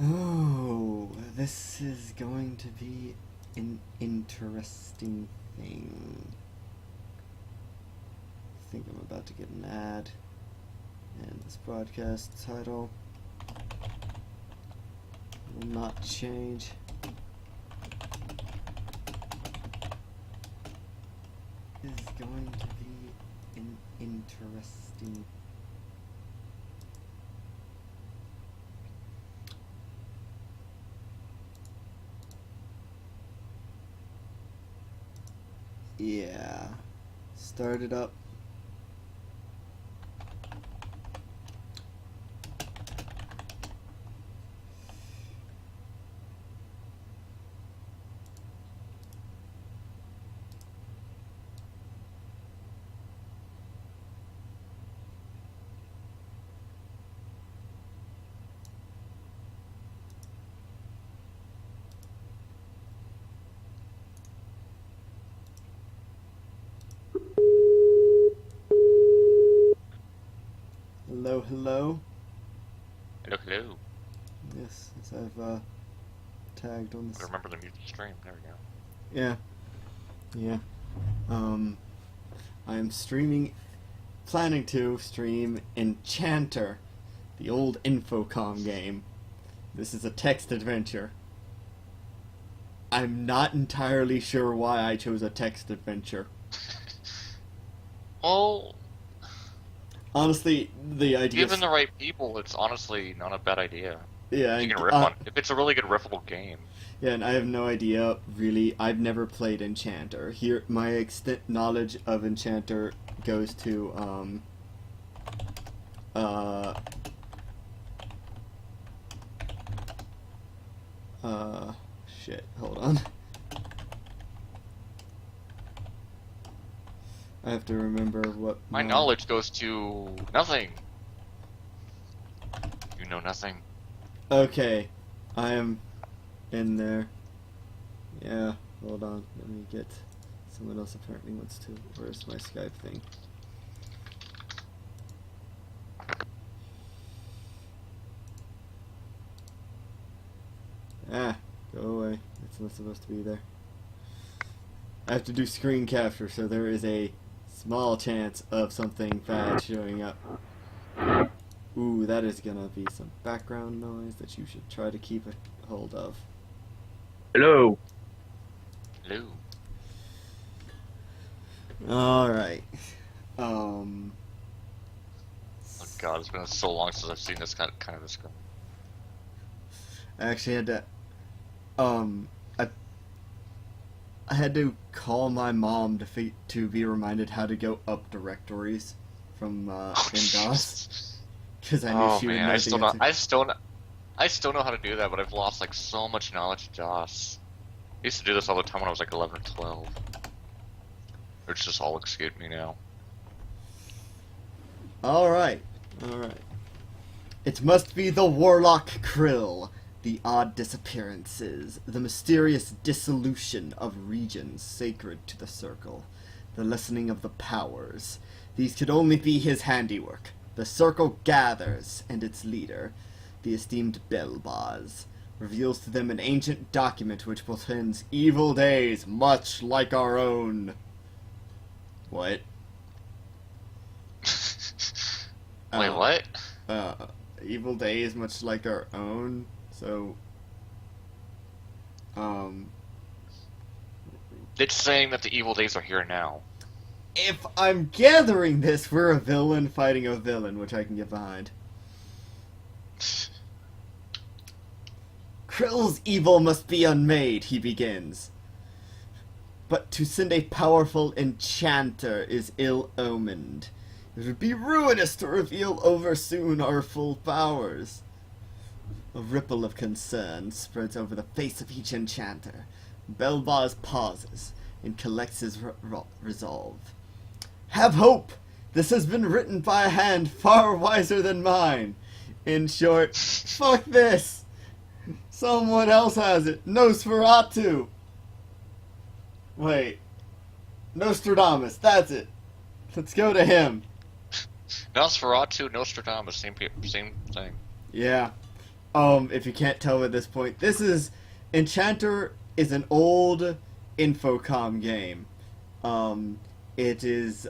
Oh, this is going to be an interesting thing. I think I'm about to get an ad, and this broadcast title will not change. Is going to be an interesting. Yeah. Start it up. Hello, hello. Hello, hello. Yes, I've tagged on I this. remember the music stream. There we go. Yeah, yeah. Um, I'm planning to stream Enchanter, the old Infocom game. This is a text adventure. I'm not entirely sure why I chose a text adventure. Well, Honestly, the idea. given the right people, it's honestly not a bad idea. Yeah, You and can riff on if it's a really good riffable game. yeah, and I have no idea really. I've never played Enchanter. Here, my extent knowledge of Enchanter goes to uh shit. Hold on. I have to remember what My knowledge goes to nothing. You know nothing. Okay, I am in there. Yeah, hold on. Let me get. Someone else apparently wants to. Where's my Skype thing? Ah, go away. It's not supposed to be there. I have to do screen capture, so there is a small chance of something bad showing up. Ooh, that is gonna be some background noise that you should try to keep a hold of. Hello. Hello. Alright. Oh god, it's been so long since I've seen this kind of this game. I actually had to, I had to call my mom to be reminded how to go up directories from, in DOS. Because I knew she would know I the still not. answer. I still know how to do that, but I've lost like so much knowledge of DOS. I used to do this all the time when I was like 11 or 12. It's just all escaped me now. Alright. It must be the Warlock Krill. The odd disappearances, the mysterious dissolution of regions sacred to the Circle, the lessening of the powers. These could only be his handiwork. The Circle gathers, and its leader, the esteemed Belbaz, reveals to them an ancient document which portends evil days much like our own. What? Wait, what? Evil days much like our own? So, It's saying that the evil days are here now. if I'm gathering this, we're a villain fighting a villain, which I can get behind. Krill's evil must be unmade, he begins. But to send a powerful enchanter is ill-omened. It would be ruinous to reveal oversoon our full powers. A ripple of concern spreads over the face of each enchanter. Belbaz pauses and collects his resolve. Have hope! This has been written by a hand far wiser than mine. In short, fuck this! Someone else has it. Nosferatu! Wait. Nostradamus, that's it. Let's go to him. Nosferatu, Nostradamus, same thing. Yeah. If you can't tell at this point, this is Enchanter is an old Infocom game. It is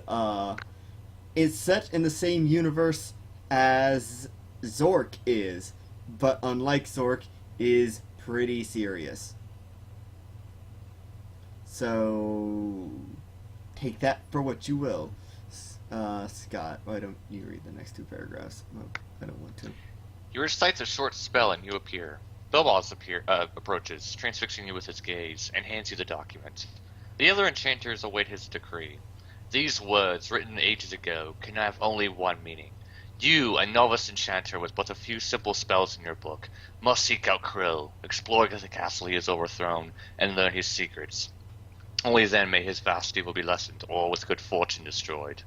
it's set in the same universe as Zork is, but unlike Zork, is pretty serious. So take that for what you will. Scott, why don't you read the next 2 paragraphs? Well, I don't want to. You recite a short spell and you appear. Bilboz approaches, transfixing you with his gaze, and hands you the document. The other enchanters await his decree. These words, written ages ago, can have only one meaning. You, a novice enchanter with but a few simple spells in your book, must seek out Krill, explore the castle he has overthrown, and learn his secrets. Only then may his vast evil be lessened, or with good fortune destroyed.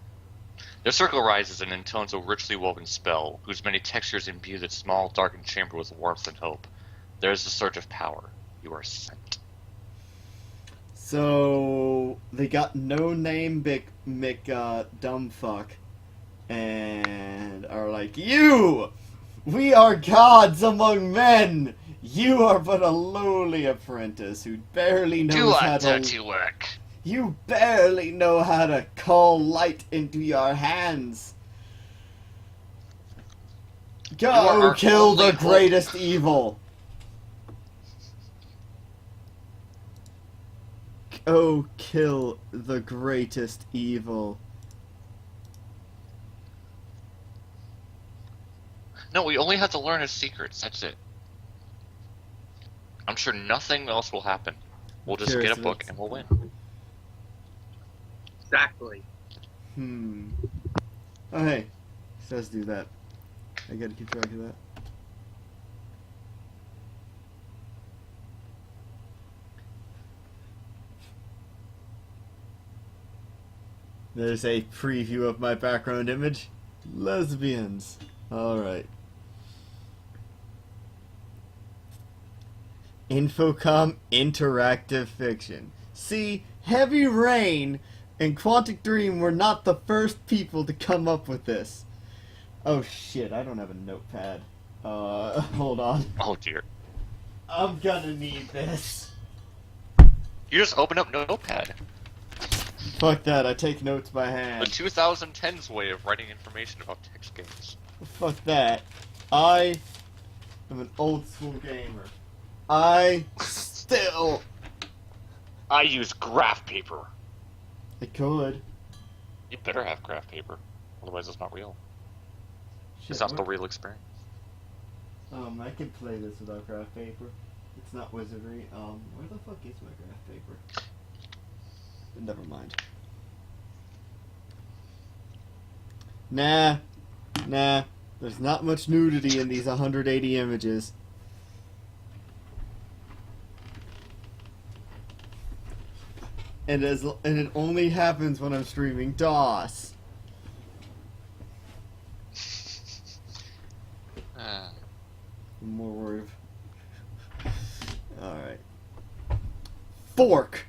The circle rises and intones a richly woven spell, whose many textures imbue that small, darkened chamber with warmth and hope. There is the surge of power. You are sent. So they got no name Mick Dumbfuck and are like, you! We are gods among men! You are but a lowly apprentice who barely knows how to... dirty work. You barely know how to call light into your hands. Go kill the greatest evil. Go kill the greatest evil. No, we only have to learn his secrets. That's it. I'm sure nothing else will happen. We'll just get a book and we'll win. Exactly. Oh, hey. It says do that. I gotta keep track of that. There's a preview of my background image. Lesbians. Alright. Infocom interactive fiction. See, Heavy Rain and Quantic Dream were not the first people to come up with this. Oh shit, I don't have a notepad. Hold on. Oh dear. I'm gonna need this. You just open up Notepad. Fuck that, I take notes by hand. The 2010s way of writing information about text games. Fuck that. I am an old school gamer. I use graph paper. I could. You better have graph paper. Otherwise it's not real. Shit, It's not the real experience. I can play this without graph paper. It's not wizardry. Where the fuck is my graph paper? Never mind. Nah. There's not much nudity in these 180 images. And it only happens when I'm streaming DOS. More worried. Alright. Fork!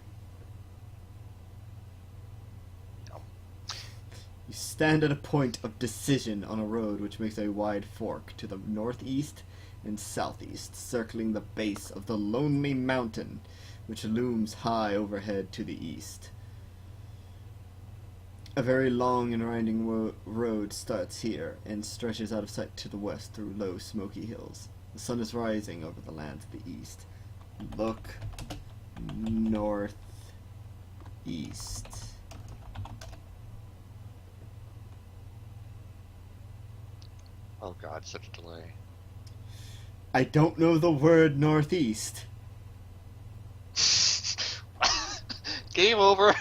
You stand at a point of decision on a road which makes a wide fork to the northeast and southeast, circling the base of the lonely mountain which looms high overhead to the east. A very long and winding road starts here and stretches out of sight to the west through low, smoky hills. The sun is rising over the land to the east. Look northeast. Oh god, such a delay. I don't know the word northeast. Game over.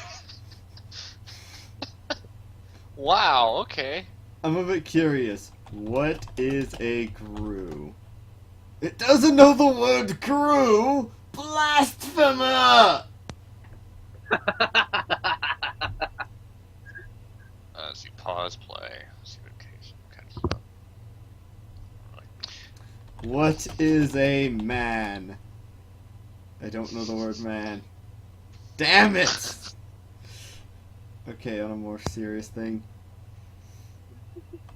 Wow, okay. I'm a bit curious. What is a crew? It doesn't know the word crew! Blasphemer! See, pause, play. See what case kind of stuff. What is a man? I don't know the word man. Damn it! Okay, on a more serious thing.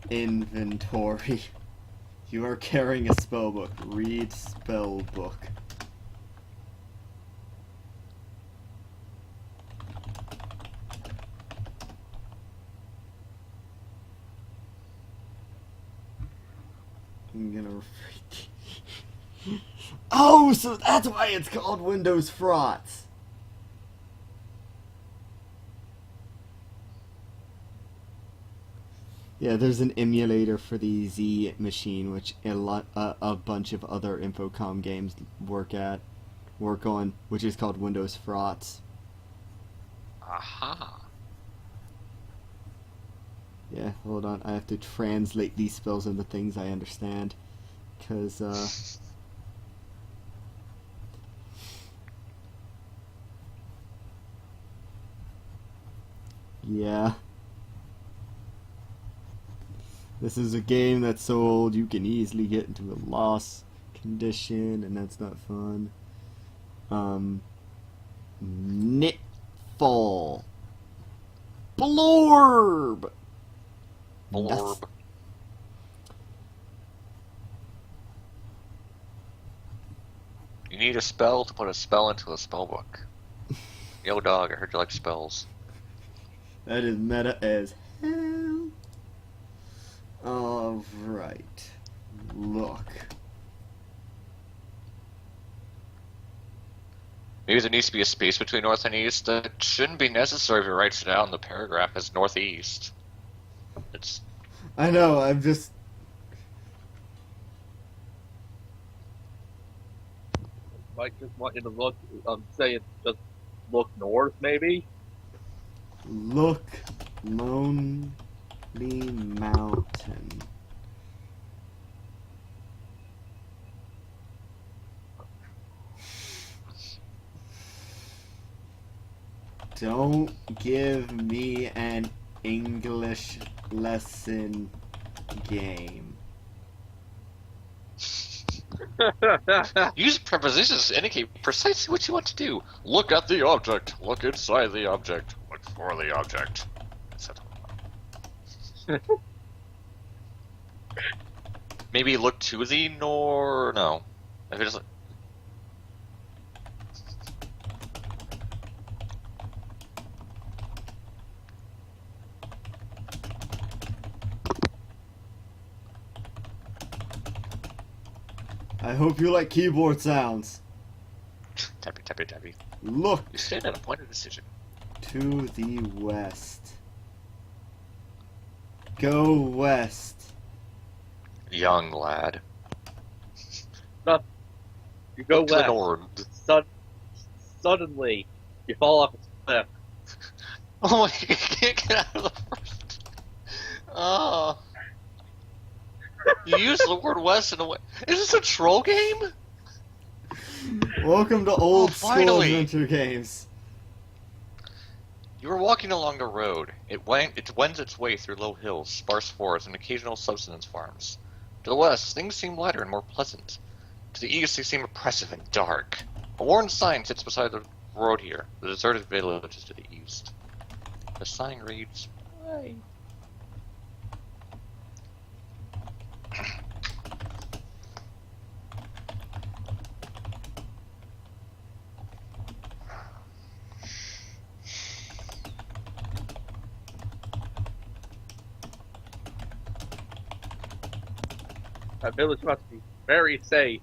Inventory. You are carrying a spell book. Read spell book. I'm gonna Oh, so that's why it's called Windows Frauds. Yeah, there's an emulator for the Z machine, which a bunch of other Infocom games work on, which is called Windows Frauds. Aha. Yeah, hold on, I have to translate these spells into things I understand, cause yeah. This is a game that's so old you can easily get into a loss condition, and that's not fun. Knitfall. Blorb! Blorb. You need a spell to put a spell into a spell book. Yo, dog, I heard you like spells. That is meta as hell. Alright. Look. Maybe there needs to be a space between north and east. That shouldn't be necessary if it writes it out in the paragraph as northeast. It's I know, I'm just... Mike just want you to look, say it, just look north, maybe? Look, Lonely Mountain. Don't give me an English lesson game. use prepositions to indicate precisely what you want to do. Look at the object. Look inside the object. Look for the object. Etc. Maybe look to the nor. No. If it doesn't. I hope you like keyboard sounds. Tappy, tappy, tappy. Look You stand at a point of decision. to the west. Go west. Young lad. You go Look to the west. north. Suddenly, you fall off a cliff. Oh my! You can't get out of the first. Oh. You use the word west in a way. Is this a troll game? Welcome to old school finally. adventure games. You were walking along a road. It wends its way through low hills, sparse forests, and occasional subsistence farms. To the west, things seem lighter and more pleasant. To the east, they seem oppressive and dark. A worn sign sits beside the road here. The deserted village is to the east. The sign reads, "Hey." That village must be very safe.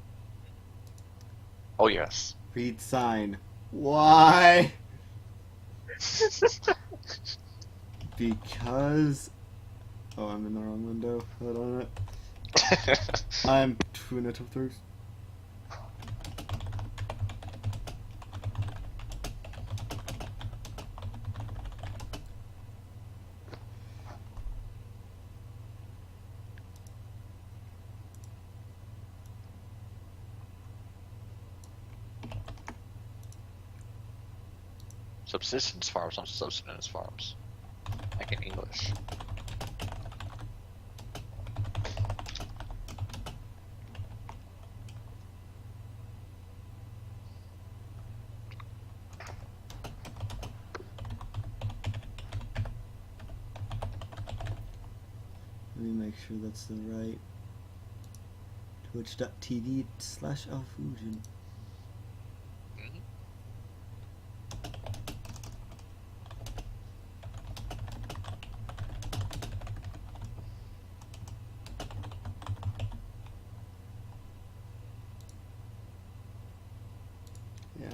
Oh yes. Read sign. Why? Because... Oh, I'm in the wrong window. Hold on it. I'm too net of thirst. Subsistence farms, not subsistence farms. Like in English. Let me make sure that's the right... Twitch.tv/Alfusion. Mhm. Yeah.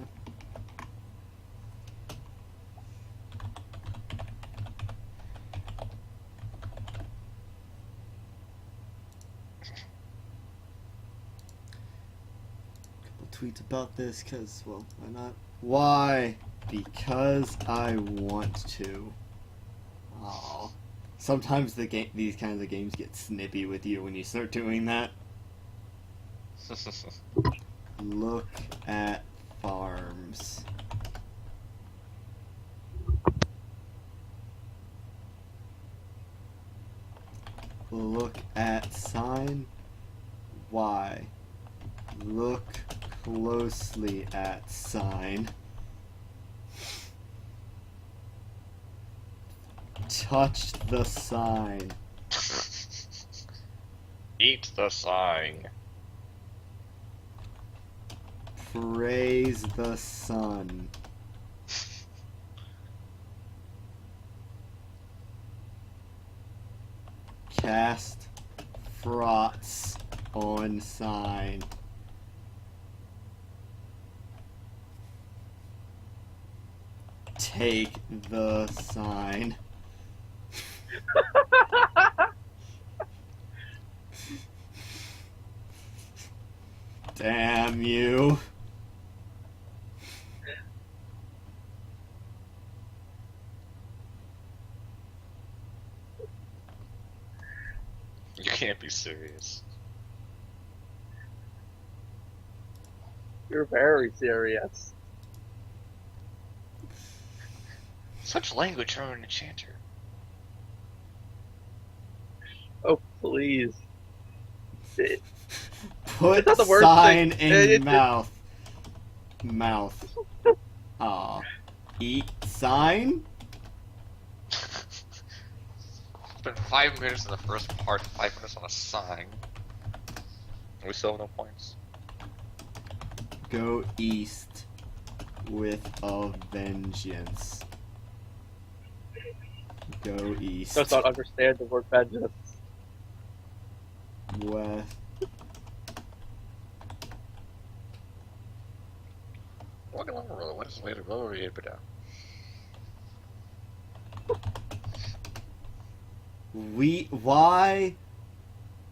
Couple tweets about this, cause well, why not? Why? Because I want to. Oh. Sometimes these kinds of games get snippy with you when you start doing that. Look at farms. Look at sign. Why? Look closely at sign. Touch the sign. Eat the sign. Praise the sun. Cast fraughts on sign. Take the sign. Damn you. You can't be serious. You're very serious. Such language from an enchanter. Oh, please. Put It's not the worst sign thing. in mouth. Mouth. Aw. Eat sign? Spent 5 minutes in the first part, 5 minutes on a sign. We still have no points. Go east with a vengeance. Go east. Does not understand the word vengeance. West. Walking along the road, what is the way to go over here, but Why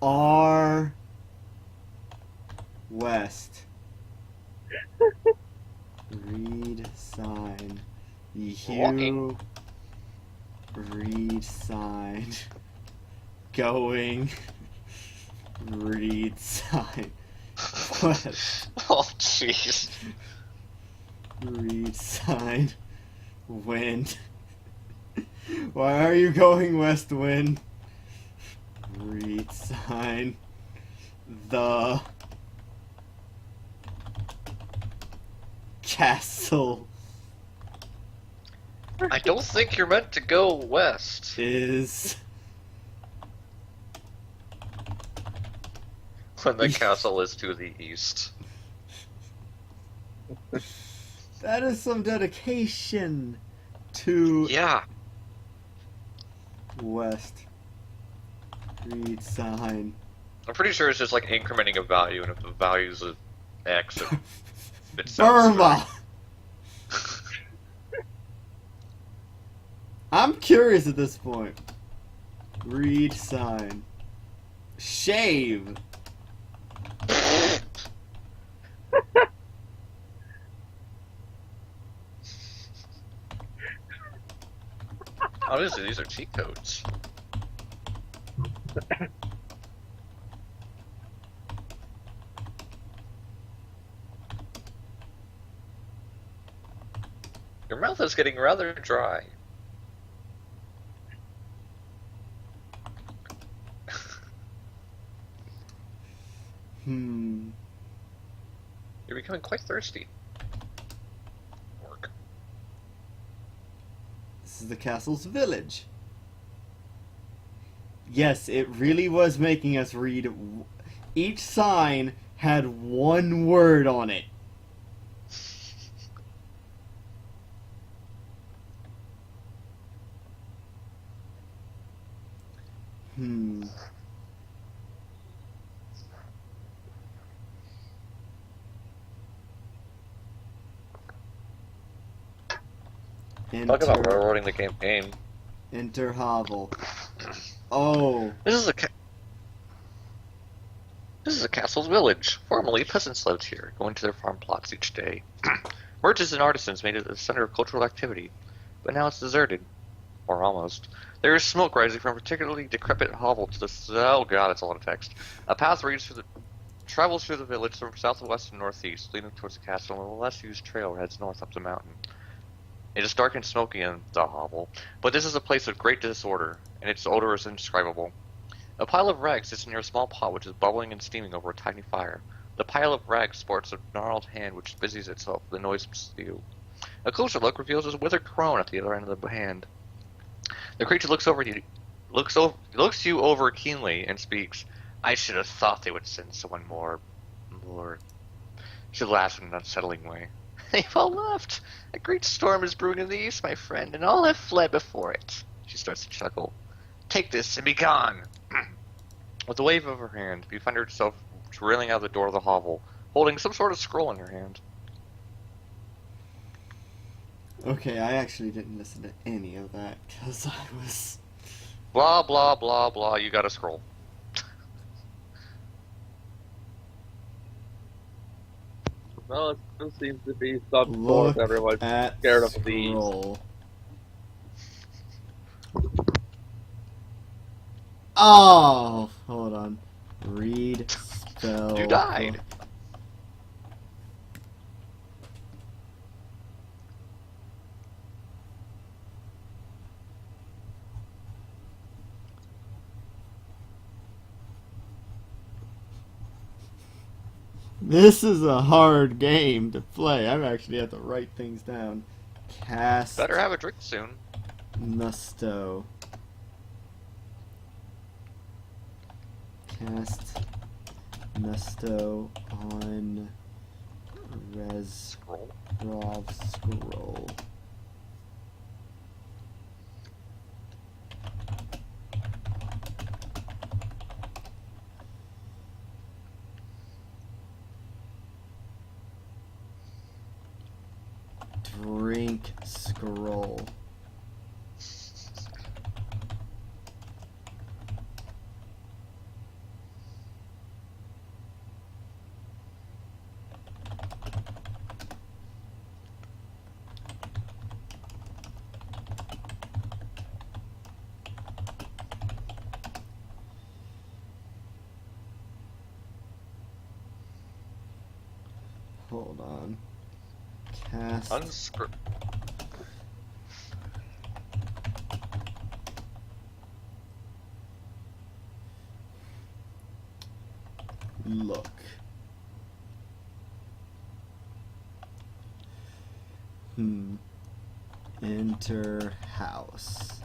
are west? Read sign. You Walking. read sign. Going. Read sign. West. Oh, jeez. Read sign. Wind. Why are you going west, wind? Read sign. The castle I don't think you're meant to go west. is When the castle is to the east. that is some dedication to Yeah. west. Read sign. I'm pretty sure it's just like incrementing a value, and if the value's of X, it sounds Burma. I'm curious at this point. Read sign. Shave. Obviously, these are cheat codes. Your mouth is getting rather dry. You're becoming quite thirsty. Work. This is the castle's village. Yes, it really was making us read. Each sign had one word on it. Hmm. Talk about railroading the campaign. Enter hovel. Oh. This is a castle's village. Formerly, peasants lived here, going to their farm plots each day. Merchants and artisans made it the center of cultural activity, but now it's deserted. Or almost. There is smoke rising from a particularly decrepit hovel to the... Oh god, it's a lot of text. A path travels through the village from southwest to northeast, leading towards the castle, and a less used trail heads north up the mountain. It is dark and smoky in the hovel, but this is a place of great disorder, and its odor is indescribable. A pile of rags sits near a small pot which is bubbling and steaming over a tiny fire. The pile of rags sports a gnarled hand which busies itself with a noisome stew. A closer look reveals a withered crone at the other end of the hand. The creature looks you over keenly and speaks. I should have thought they would send someone more. She laughs in an unsettling way. They've all left. A great storm is brewing in the east, my friend, and all have fled before it. She starts to chuckle. Take this and be gone. With a wave of her hand, you find yourself reeling out the door of the hovel, holding some sort of scroll in your hand. Okay, I actually didn't listen to any of that because I was... Blah, blah, blah, blah, you got a scroll. Well, it still seems to be some Look sort everyone's at scared of these. scroll. Oh, hold on. Read spell. You died. This is a hard game to play. I actually have to write things down. Cast Better have a drink soon. Nusto. Cast Nusto on Scroll. Rov scroll. Drink scroll. Hold on. Cast look. Enter house.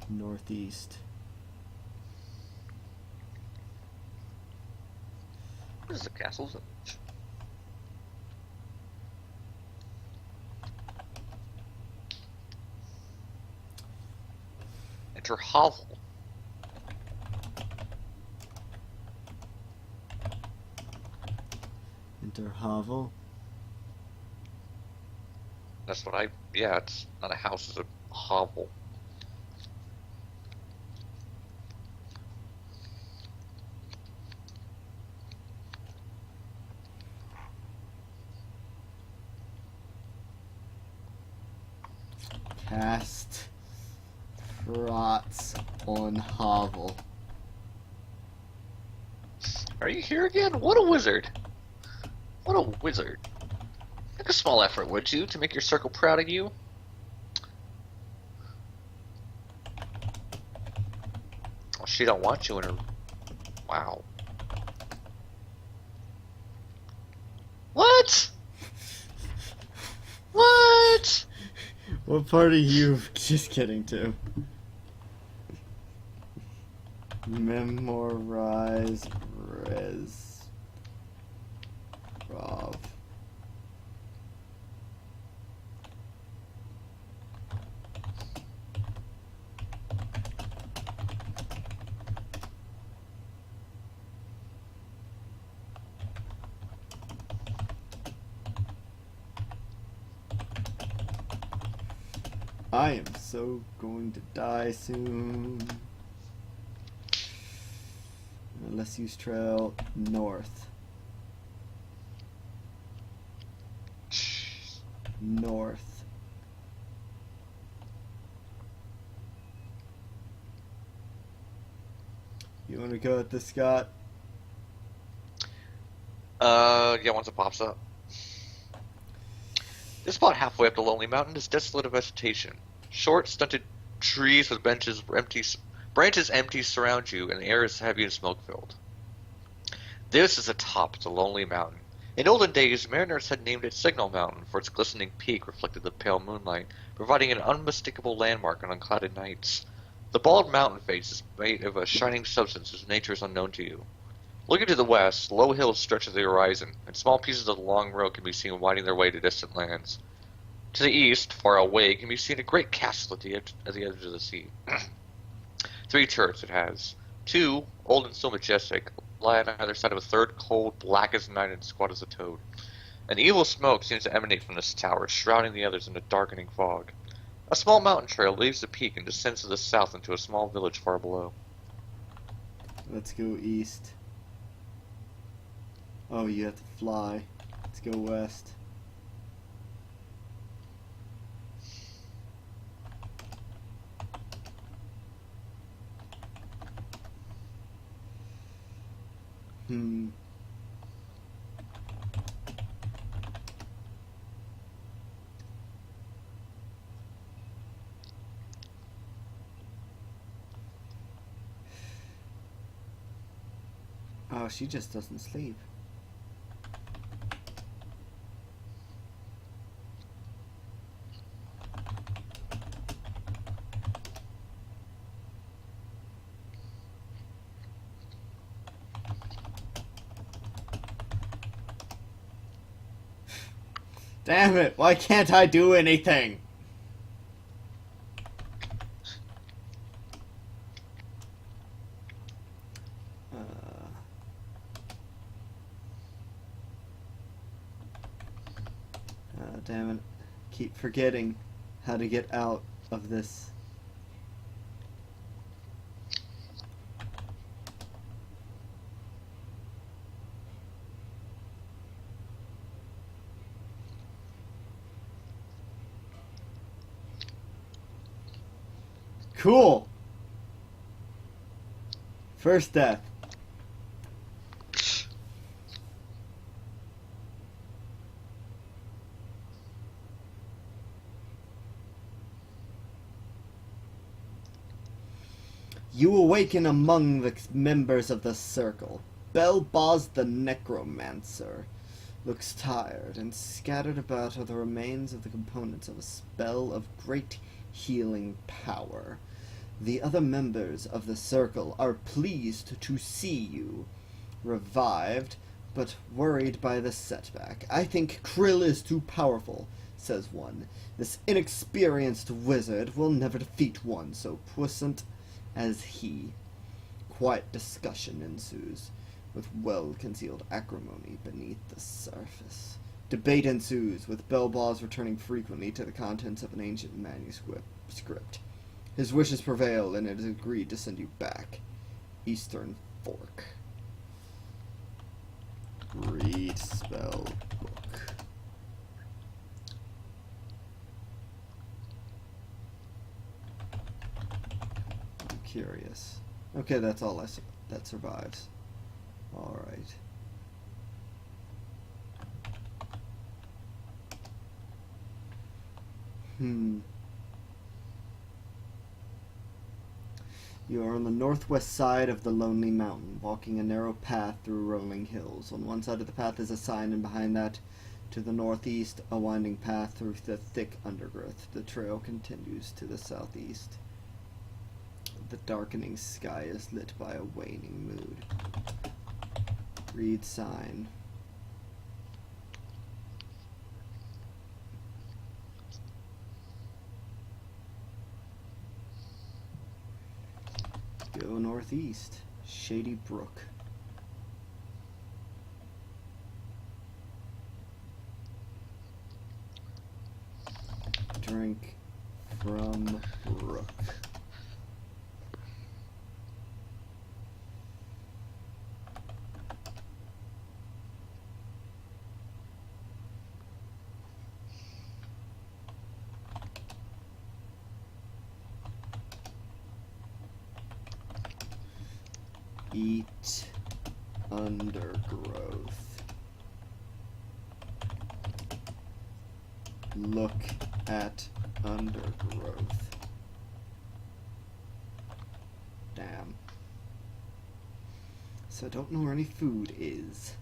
Northeast. This is a castle village. Enter hovel. Enter hovel. That's what yeah, it's not a house, it's a hovel. Cast Trots on hovel. Are you here again? What a wizard! What a wizard. Make a small effort, would you, to make your circle proud of you? Well, she don't want you in her... Wow. What? What? What part are you just getting to? Memorize Rob. I am so going to die soon. Let's use trail north. North. You want to go at this, Scott? Yeah, once it pops up. This spot halfway up the lonely mountain is desolate of vegetation. Short, stunted trees with branches empty surround you, and the air is heavy and smoke-filled. This is the top of the lonely mountain. In olden days, mariners had named it Signal Mountain for its glistening peak reflected the pale moonlight, providing an unmistakable landmark on unclouded nights. The bald mountain face is made of a shining substance whose nature is unknown to you. Looking to the west, low hills stretch to the horizon, and small pieces of the long road can be seen winding their way to distant lands. To the east, far away, can be seen a great castle at the edge of the sea. 3 turrets it has. 2, old and still majestic, lie on either side of a third cold, black as night and squat as a toad. An evil smoke seems to emanate from this tower, shrouding the others in a darkening fog. A small mountain trail leaves the peak and descends to the south into a small village far below. Let's go east. Oh, you have to fly. Let's go west. Oh, she just doesn't sleep. Damn it, why can't I do anything? Damn it. Keep forgetting how to get out of this. Cool. First death. You awaken among the members of the circle. Belboz the Necromancer looks tired, and scattered about are the remains of the components of a spell of great healing power. The other members of the circle are pleased to see you, revived, but worried by the setback. I think Krill is too powerful, says one. This inexperienced wizard will never defeat one so puissant as he. Quiet discussion ensues, with well-concealed acrimony beneath the surface. Debate ensues, with Belboz returning frequently to the contents of an ancient manuscript. His wishes prevail, and it is agreed to send you back. Eastern Fork. Read spell book. I'm curious. Okay, that's all that survives. Alright. You are on the northwest side of the lonely mountain, walking a narrow path through rolling hills. On one side of the path is a sign, and behind that, to the northeast, a winding path through the thick undergrowth. The trail continues to the southeast. The darkening sky is lit by a waning mood. Read sign. Go northeast. Shady Brook. Drink from brook. Eat undergrowth. Look at undergrowth. Damn. So I don't know where any food is.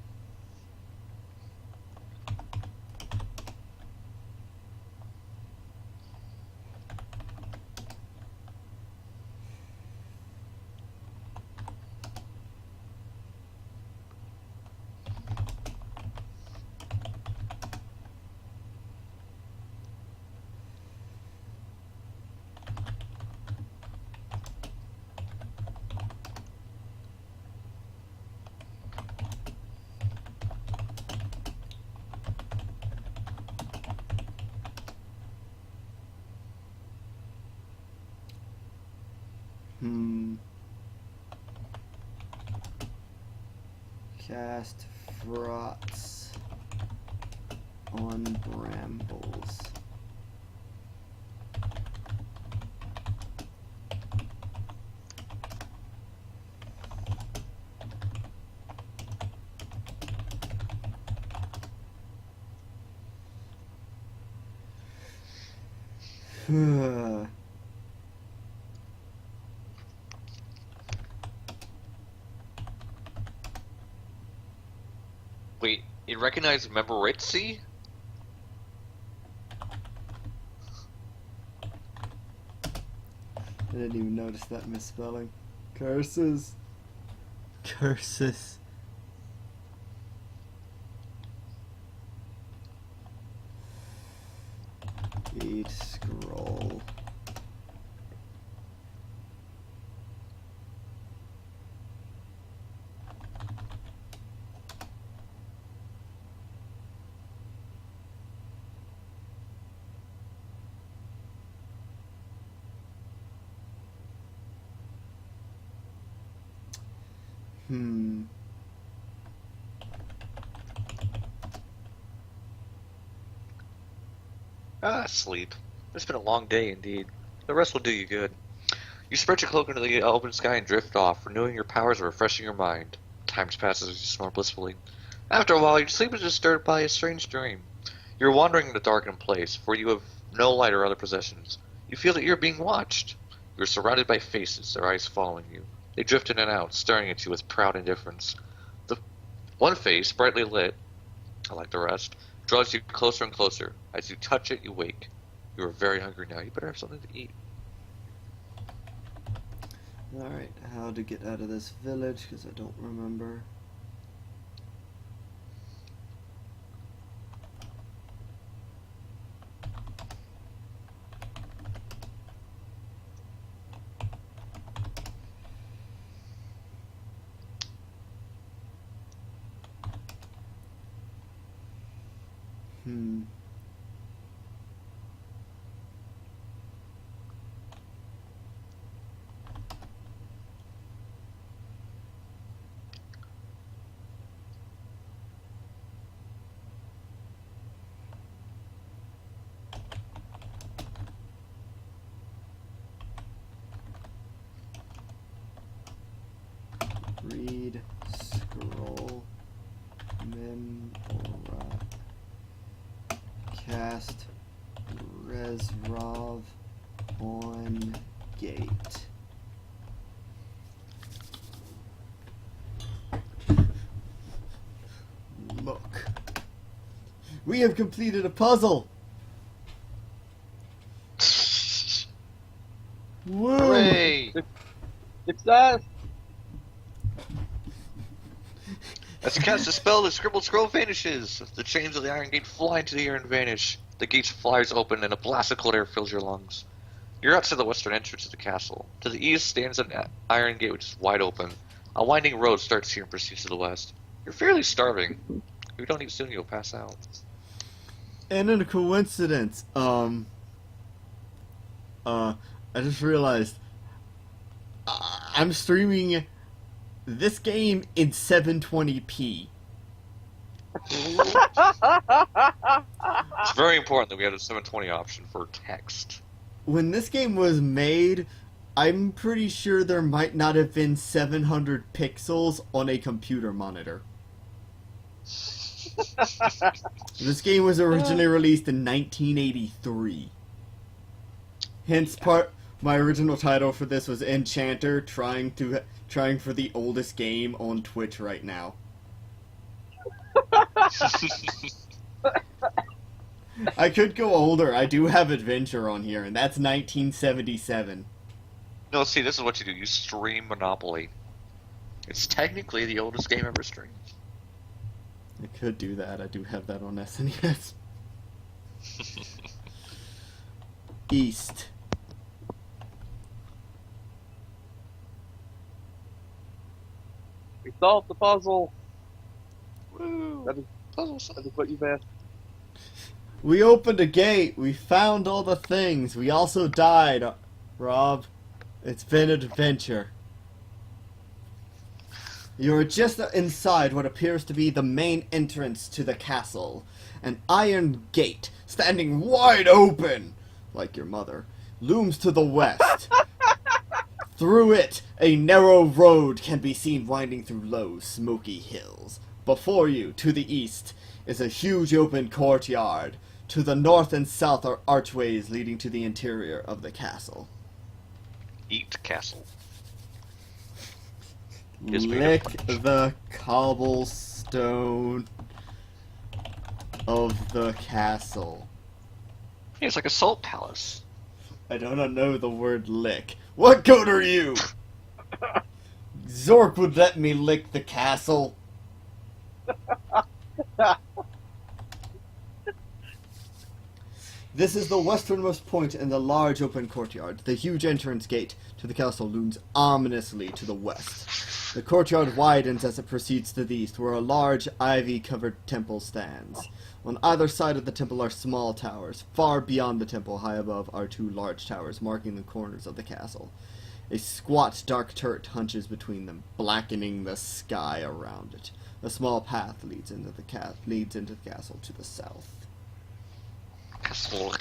Cast frots on brambles. Wait, it recognized Memoritzi? I didn't even notice that misspelling. Curses. Curses. Eat scroll. Ah, sleep. It's been a long day indeed. The rest will do you good. You spread your cloak into the open sky and drift off, renewing your powers and refreshing your mind. Time passes as you snore blissfully. After a while, your sleep is disturbed by a strange dream. You are wandering in a darkened place, for you have no light or other possessions. You feel that you are being watched. You are surrounded by faces, their eyes following you. They drift in and out, staring at you with proud indifference. The one face, brightly lit, like the rest, draws you closer and closer. As you touch it, you wake. You are very hungry now. You better have something to eat. Alright, how to get out of this village, because I don't remember. Read scroll Memora. Cast Resrov on gate. Look. We have completed a puzzle! Woo! Hooray! Success! As you cast a spell, the scribbled scroll vanishes. The chains of the iron gate fly into the air and vanish. The gate flies open, and a blast of cold air fills your lungs. You're outside the western entrance of the castle. To the east stands an iron gate which is wide open. A winding road starts here and proceeds to the west. You're fairly starving. If you don't eat soon, you'll pass out. And in a coincidence, I just realized I'm streaming this game in 720p. It's very important that we have a 720 option for text. When this game was made, I'm pretty sure there might not have been 700 pixels on a computer monitor. This game was originally released in 1983. Hence, my original title for this was Enchanter, trying for the oldest game on Twitch right now. I could go older. I do have Adventure on here, and that's 1977. No, see, this is what you do. You stream Monopoly. It's technically the oldest game ever streamed. I could do that. I do have that on SNES. East. We solved the puzzle. Woo! That is what you've asked. We opened a gate. We found all the things. We also died. Rob, it's been an adventure. You're just inside what appears to be the main entrance to the castle. An iron gate, standing wide open, like your mother, looms to the west. Through it, a narrow road can be seen winding through low, smoky hills. Before you, to the east, is a huge open courtyard. To the north and south are archways leading to the interior of the castle. Eat castle. Lick the cobblestone of the castle. Yeah, it's like a salt palace. I do not know the word lick. What goat are you? Zork would let me lick the castle. This is the westernmost point in the large open courtyard. The huge entrance gate to the castle looms ominously to the west. The courtyard widens as it proceeds to the east, where a large ivy-covered temple stands. On either side of the temple are small towers. Far beyond the temple, high above, are two large towers, marking the corners of the castle. A squat, dark turret hunches between them, blackening the sky around it. A small path leads into the castle to the south. Castle.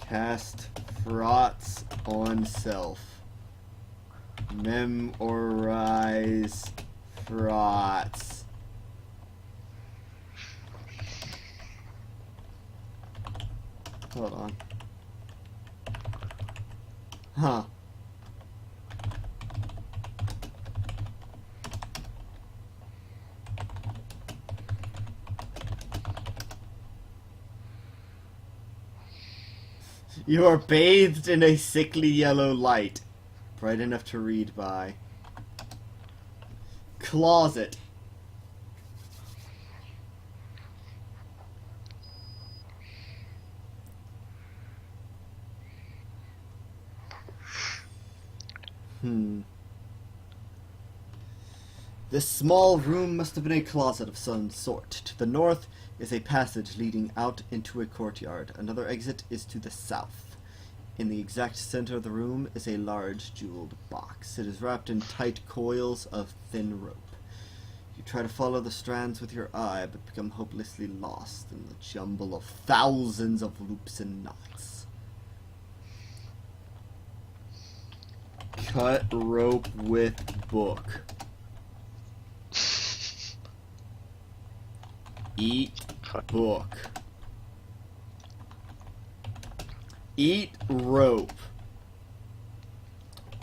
Cast Fraughts on self. Memorize Fraughts. Hold on. Huh. You are bathed in a sickly yellow light, bright enough to read by. Closet. This small room must have been a closet of some sort. To the north is a passage leading out into a courtyard. Another exit is to the south. In the exact center of the room is a large jeweled box. It is wrapped in tight coils of thin rope. You try to follow the strands with your eye, but become hopelessly lost in the jumble of thousands of loops and knots. Cut rope with book. Eat book. Eat rope.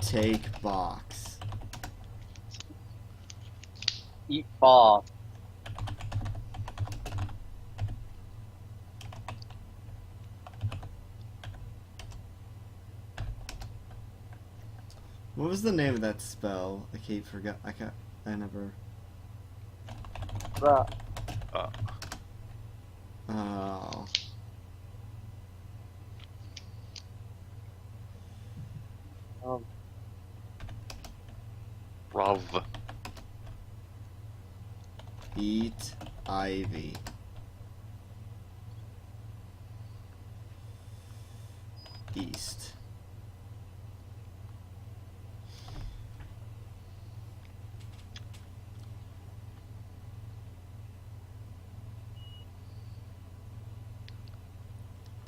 Take box. Eat ball. What was the name of that spell? I keep forgot. I never. Oh. Rav. Eat ivy. East.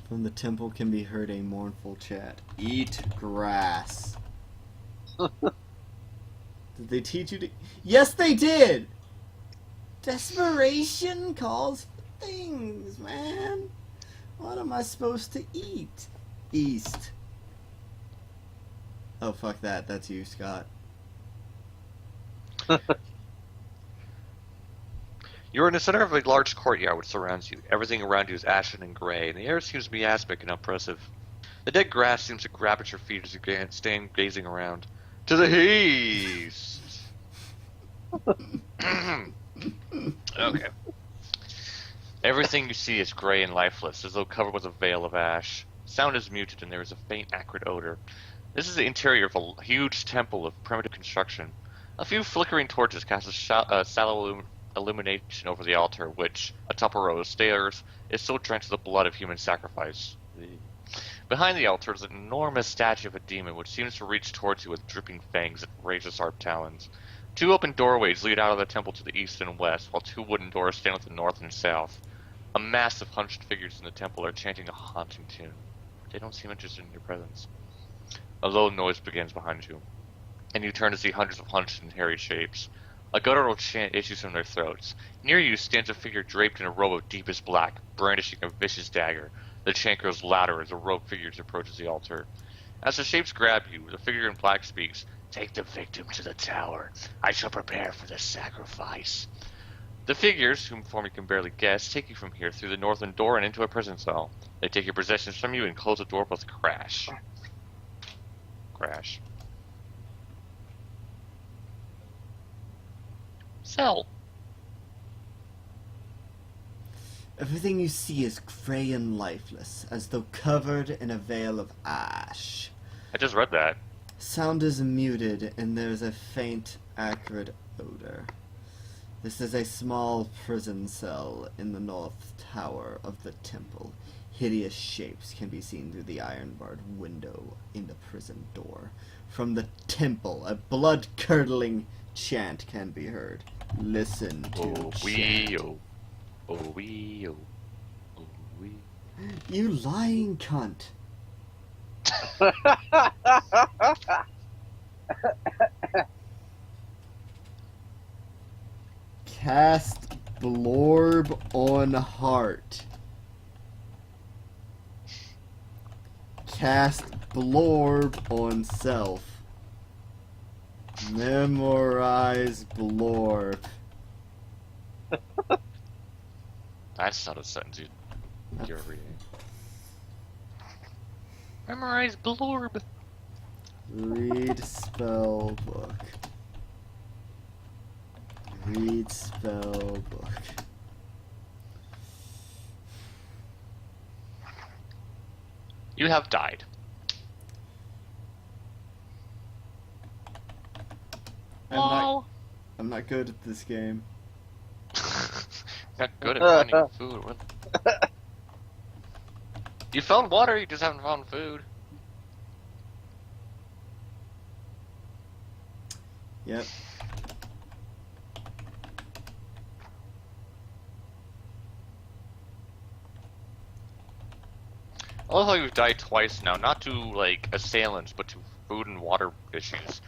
From the temple can be heard a mournful chat. Eat grass. Did they teach you to... Yes, they did! Desperation calls for things, man. What am I supposed to eat? East. Oh, fuck that. That's you, Scott. You're in the center of a large courtyard which surrounds you. Everything around you is ashen and gray, and the air seems to be aspic and oppressive. The dead grass seems to grab at your feet as you stand gazing around. To the east! Okay. Everything you see is gray and lifeless, as though covered with a veil of ash. Sound is muted, and there is a faint, acrid odor. This is the interior of a huge temple of primitive construction. A few flickering torches cast a sallow illumination over the altar, which, atop a row of stairs, is so drenched with the blood of human sacrifice. Behind the altar is an enormous statue of a demon, which seems to reach towards you with dripping fangs and razor-sharp talons. Two open doorways lead out of the temple to the east and west, while two wooden doors stand at the north and south. A mass of hunched figures in the temple are chanting a haunting tune. They don't seem interested in your presence. A low noise begins behind you, and you turn to see hundreds of hunched and hairy shapes. A guttural chant issues from their throats. Near you stands a figure draped in a robe of deepest black, brandishing a vicious dagger. The chant grows louder as the robed figure approaches the altar. As the shapes grab you, the figure in black speaks, "Take the victim to the tower. I shall prepare for the sacrifice." The figures, whom form you can barely guess, take you from here through the northern door and into a prison cell. They take your possessions from you and close the door with a crash. Crash. Cell. Everything you see is grey and lifeless, as though covered in a veil of ash. I just read that. Sound is muted, and there is a faint, acrid odor. This is a small prison cell in the north tower of the temple. Hideous shapes can be seen through the iron-barred window in the prison door. From the temple, a blood-curdling chant can be heard. Listen to Oh chant. wee oh. Oh wee oh. Oh wee. You lying cunt. Cast Blorb on Heart. Cast Blorb on Self. Memorize Blorb. That's not a sentence you're reading. Memorize Blorb. Read spell book. Read spell book. You have died. I'm not good at this game. Not good at finding food. What? You found water, you just haven't found food. Yep. I love how you've died twice now, not to, like, assailants, but to food and water issues.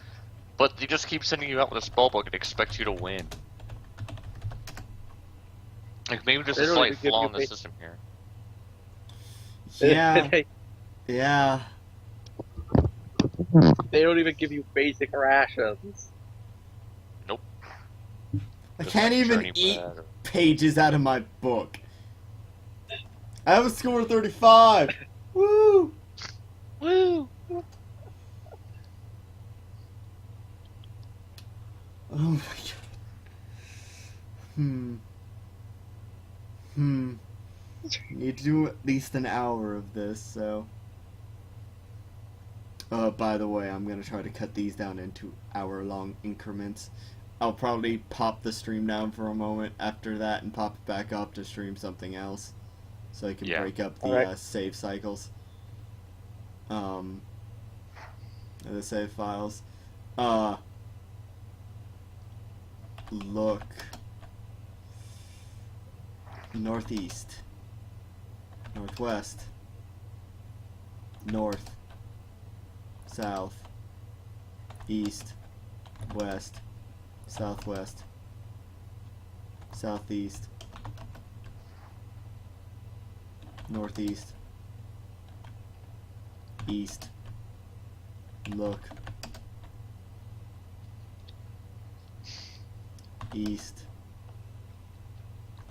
But they just keep sending you out with a spell book and expect you to win. Like, maybe there's They a don't slight even give flaw you in the system here. Yeah. Yeah. They don't even give you basic rations. Nope. I Just can't like even journey eat bread or- pages out of my book. I have a score of 35. Woo! Woo! need to do at least an hour of this, so... by the way, I'm gonna try to cut these down into hour-long increments. I'll probably pop the stream down for a moment after that and pop it back up to stream something else. So I can Yeah. break up the Alright. save cycles. The save files. Look. Northeast. Northwest. North. South. East. West. Southwest. Southeast. Northeast. East. Look. East.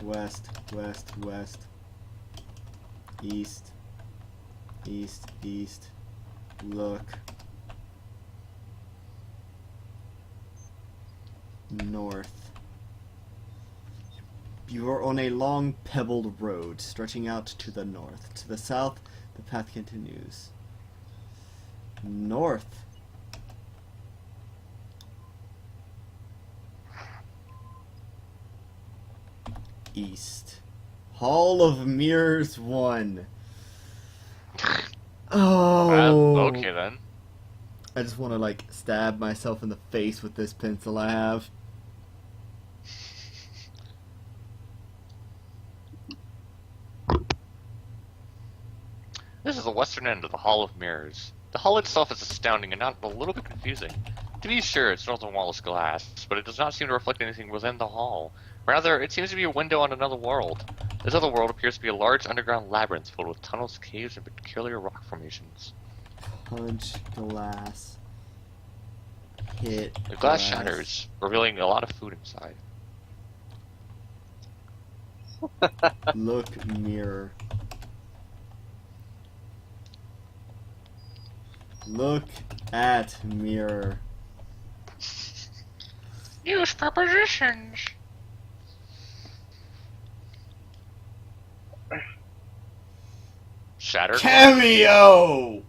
West. West. West. East. East. East. Look. North. You are on a long pebbled road stretching out to the north. To the south, the path continues. North. East. Hall of Mirrors 1. Oh. Okay then. I just want to, like, stab myself in the face with this pencil I have. This is the western end of the Hall of Mirrors. The hall itself is astounding and not a little bit confusing. To be sure, its northern wall is glass, but it does not seem to reflect anything within the hall. Rather, it seems to be a window on another world. This other world appears to be a large underground labyrinth filled with tunnels, caves, and peculiar rock formations. Punch glass. Hit The glass shatters, revealing a lot of food inside. Look mirror. Look at mirror. Use prepositions. Shattered. Cameo!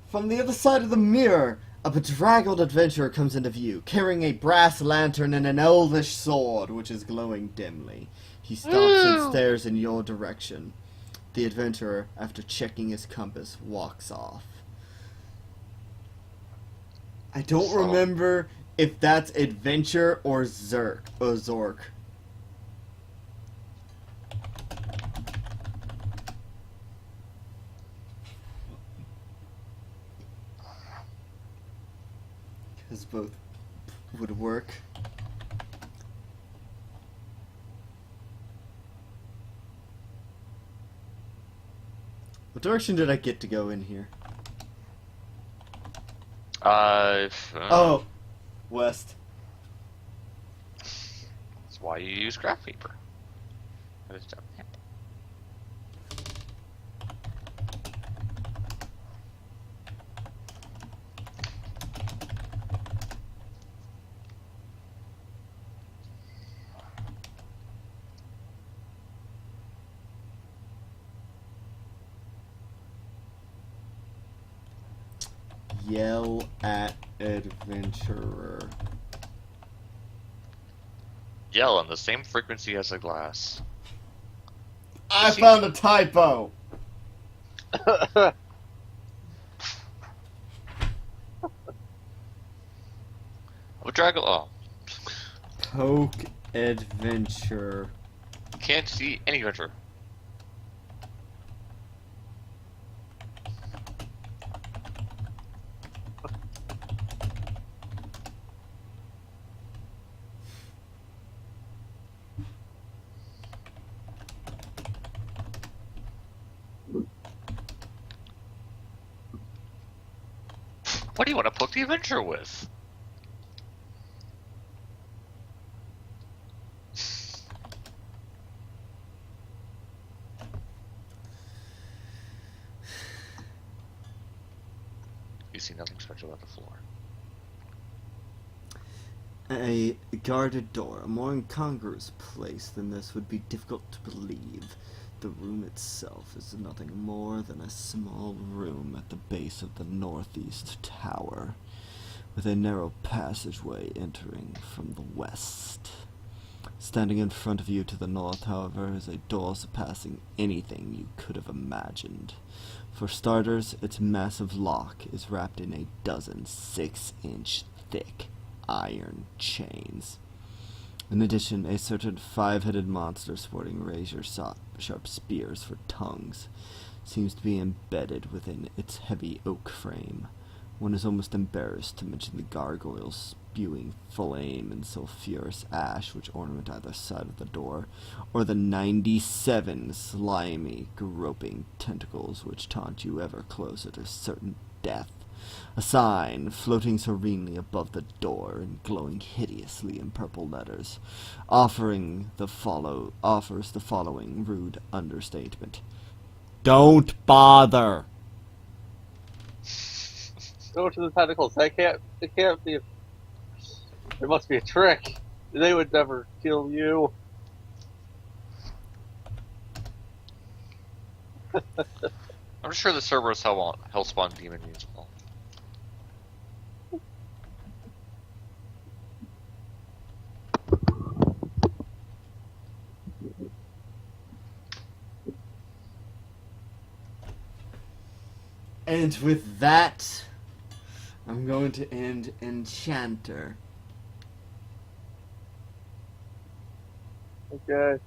From the other side of the mirror, a bedraggled adventurer comes into view, carrying a brass lantern and an elvish sword, which is glowing dimly. He stops and stares in your direction. The adventurer, after checking his compass, walks off. I don't So- remember if that's adventure or Zork. Because both would work. What direction did I get to go in here? Oh, west. That's why you use graph paper. That is dumb. Yeah. Yell at adventurer. Yell on the same frequency as the glass. I found a typo. A draggle. Oh, Poke adventure. can't see any adventure. What do you want to poke the adventure with? You see nothing special about the floor. A guarded door, a more incongruous place than this would be difficult to believe. The room itself is nothing more than a small room at the base of the northeast tower, with a narrow passageway entering from the west. Standing in front of you to the north, however, is a door surpassing anything you could have imagined. For starters, its massive lock is wrapped in a dozen 6-inch thick iron chains. In addition, a certain 5-headed monster sporting razor-sharp spears for tongues seems to be embedded within its heavy oak frame. One is almost embarrassed to mention the gargoyles spewing flame and sulphurous ash which ornament either side of the door, or the 97 slimy, groping tentacles which taunt you ever closer to certain death. A sign floating serenely above the door and glowing hideously in purple letters, offers the following rude understatement: "Don't bother." Go to the tentacles. It can't be. There must be a trick. They would never kill you. I'm sure the Cerberus Hellspawn demon means well. And with that, I'm going to end Enchanter. Okay.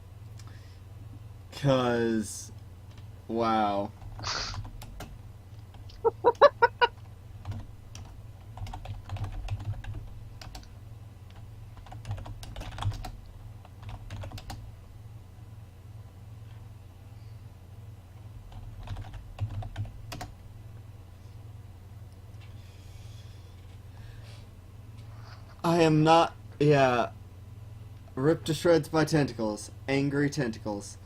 'Cause, wow. I am not, yeah, ripped to shreds by tentacles. Angry tentacles.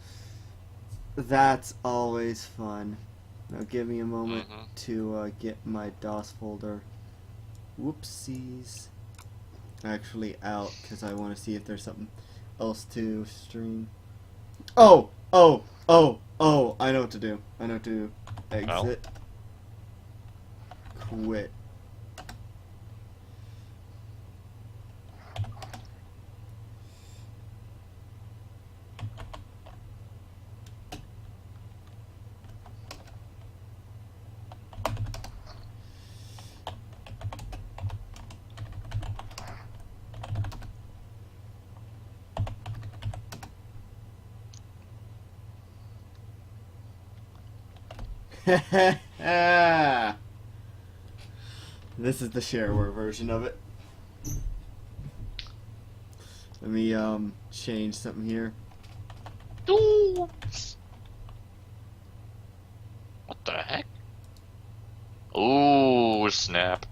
That's always fun. Now give me a moment to get my DOS folder. Whoopsies. Actually out, because I want to see if there's something else to stream. Oh! I know what to do. I know what to do. Exit. Quit. This is the shareware version of it. Let me change something here. What the heck? Oh, snap.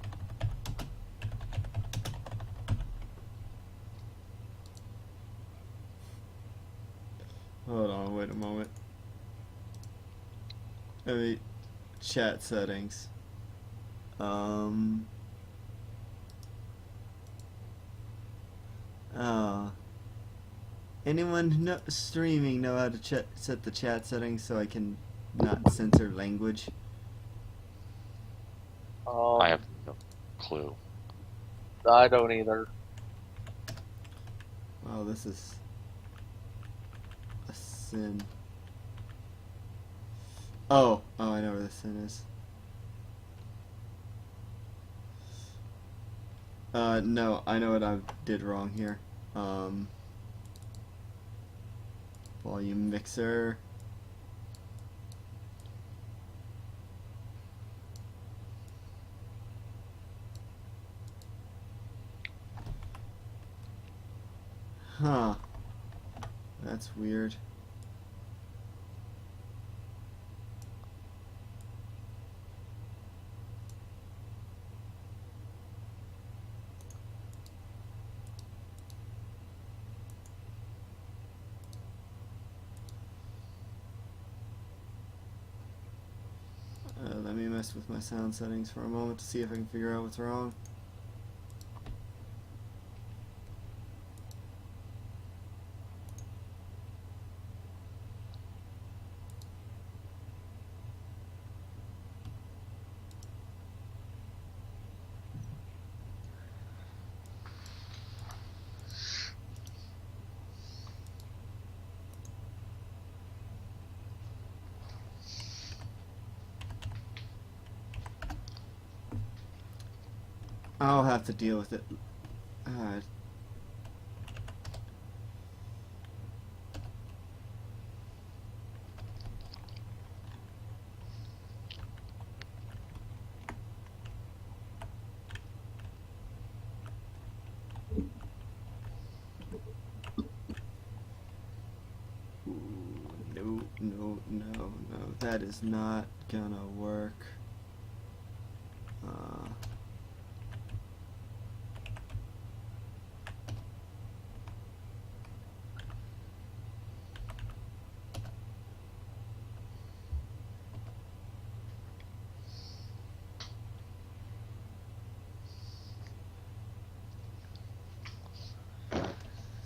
Hold on, wait a moment. Let me chat settings. Anyone streaming know how to set the chat settings so I can not censor language? I have no clue. I don't either. Oh, this is a sin. Oh, I know where the sin is. No, I know what I did wrong here. Volume mixer. Huh. That's weird. Let me mess with my sound settings for a moment to see if I can figure out what's wrong. I'll have to deal with it. Uh, no, no, no, no. That is not gonna work.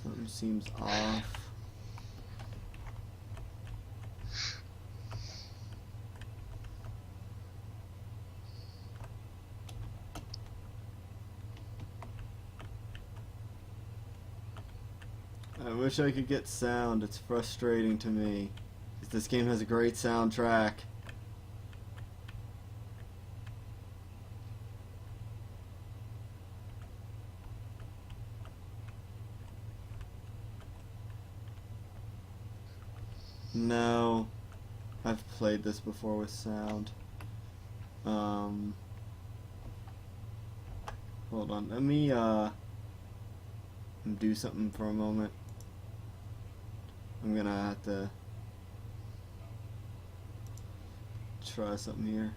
Something seems off. I wish I could get sound. It's frustrating to me. 'Cause this game has a great soundtrack. No. I've played this before with sound. Hold on. Let me, do something for a moment. I'm gonna have to try something here.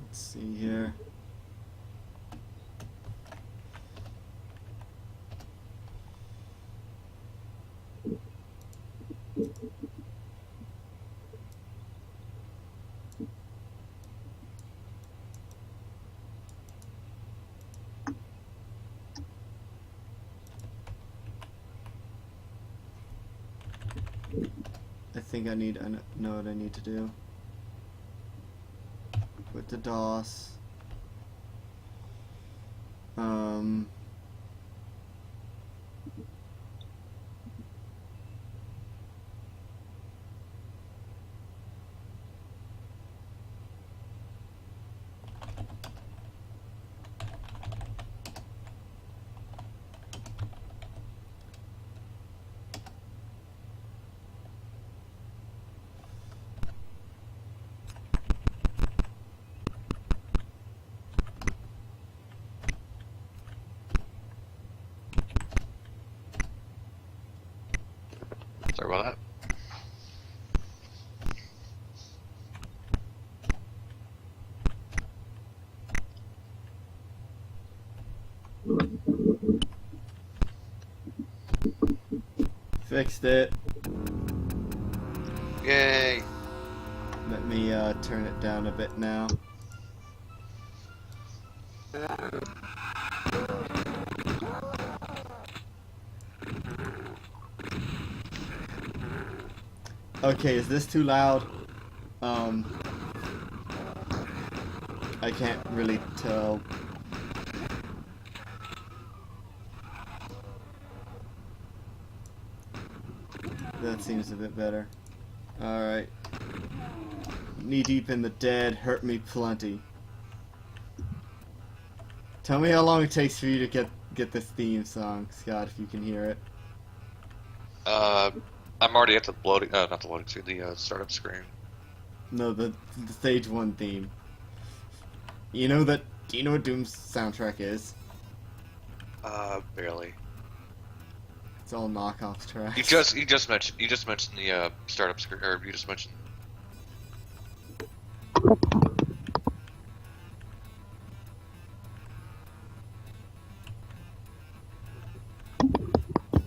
Let's see here. I think I know what I need to do. With the DOS. Sorry about that. Fixed it. Yay! Let me turn it down a bit now. Okay, is this too loud? I can't really tell. That seems a bit better. Alright. Knee deep in the dead, hurt me plenty. Tell me how long it takes for you to get this theme song, Scott, if you can hear it. I'm already at the loading, not the loading screen, the startup screen. No, the stage 1 theme. You know that? Do you know what Doom's soundtrack is? Barely. It's all knockoff tracks. You just mentioned the startup screen, or you just mentioned.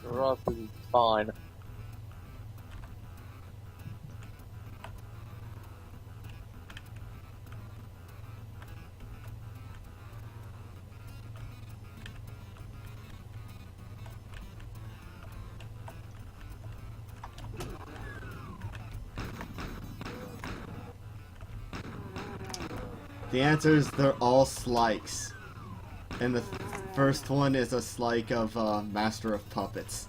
Ross is fine. The answer is they're all slikes. And the first one is a slike of Master of Puppets.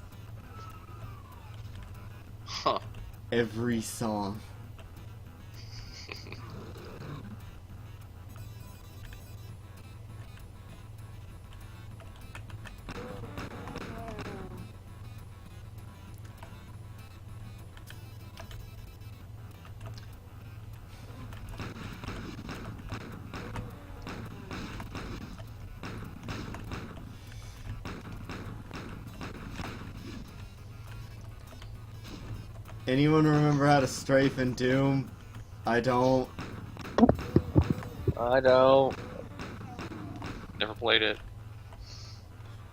Huh. Every song. Anyone remember how to strafe in Doom? I don't. I don't. Never played it.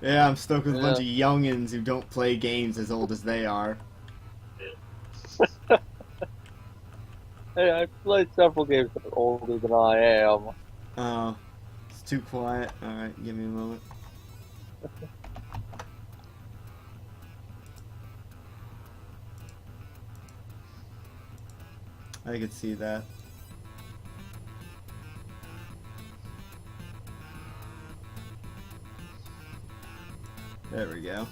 Yeah, I'm stuck with a bunch of Yeah. youngins who don't play games as old as they are. Hey, I've played several games that are older than I am. Oh, it's too quiet. Alright, give me a moment. I could see that. There we go.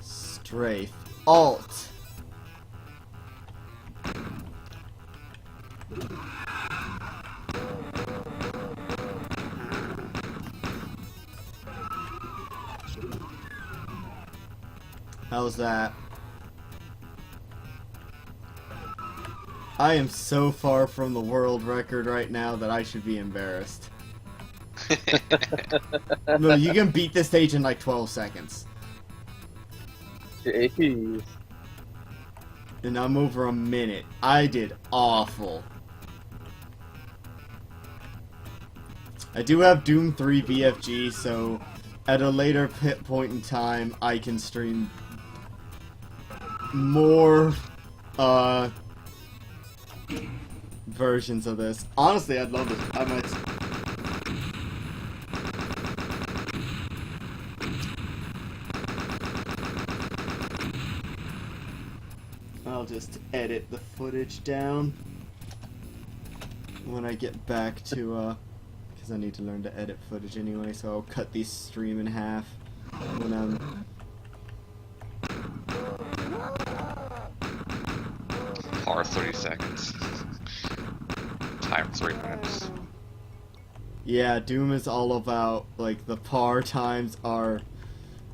Strafe. Alt. How's that? I am so far from the world record right now that I should be embarrassed. No, you can beat this stage in like 12 seconds. Jeez. And I'm over a minute. I did awful. I do have Doom 3 VFG, so at a later point in time, I can stream more, versions of this. Honestly, I'd love it. I might... I'll just edit the footage down when I get back to, because I need to learn to edit footage anyway, so I'll cut the stream in half when I'm... Par 30 seconds. Time 3 minutes. Yeah, Doom is all about, like, the par times are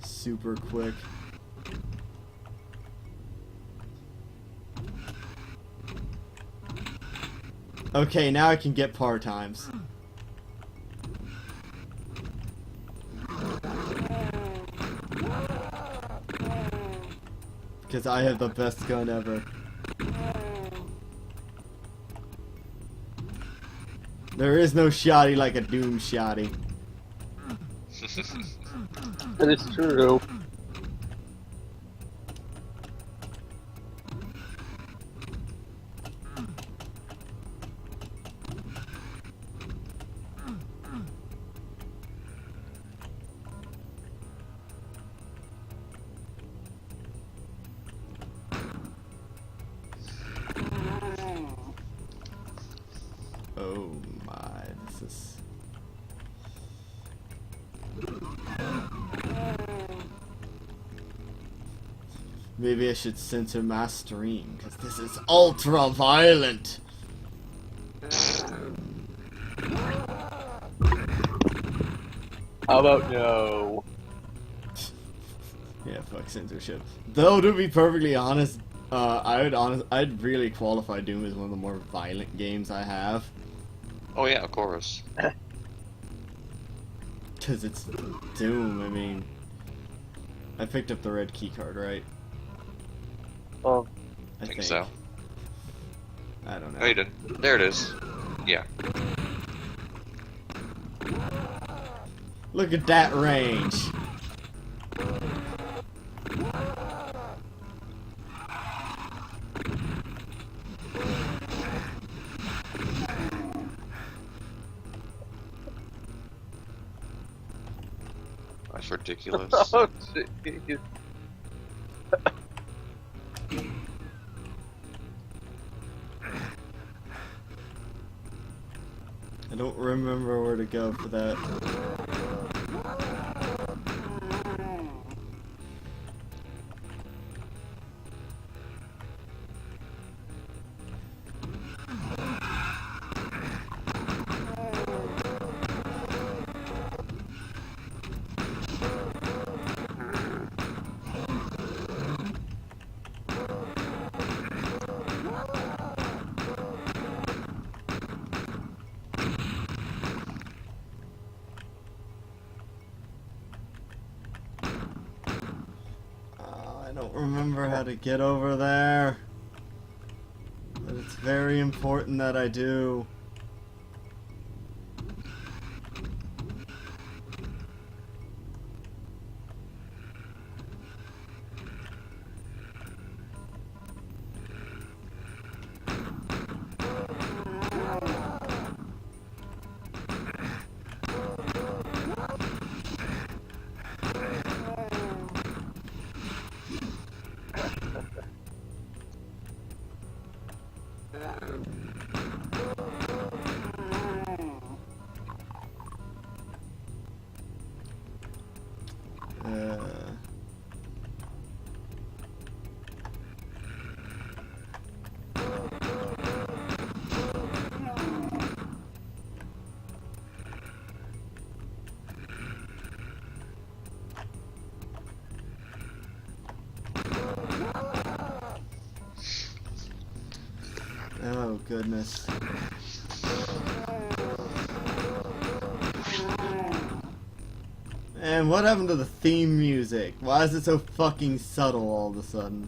super quick. Okay, now I can get par times. Because I have the best gun ever. There is no shotty like a Doom shotty. That is true. Oh my, this is... Maybe I should censor my stream, because this is ultra violent! How about no? Yeah, fuck censorship. Though, to be perfectly honest, I'd really qualify Doom as one of the more violent games I have. Oh yeah, of course. Because it's Doom, I mean... I picked up the red key card, right? I think so. I don't know. Oh, you did. There it is. Yeah. Look at that range! That's ridiculous. Oh, jeez. I don't remember where to go for that. I don't remember how to get over there. But it's very important that I do. Oh, goodness. And what happened to the theme music? Why is it so fucking subtle all of a sudden?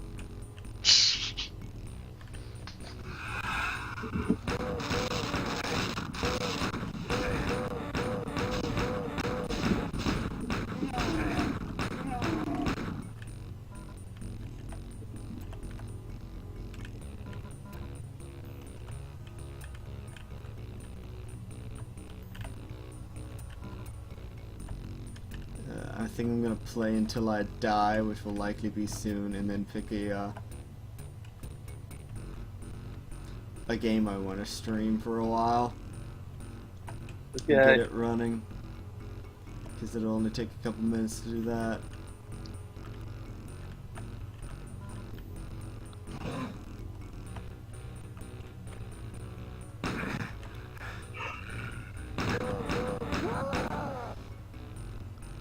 I think I'm gonna play until I die, which will likely be soon, and then pick a game I want to stream for a while. And get Okay. it running. Because it'll only take a couple minutes to do that.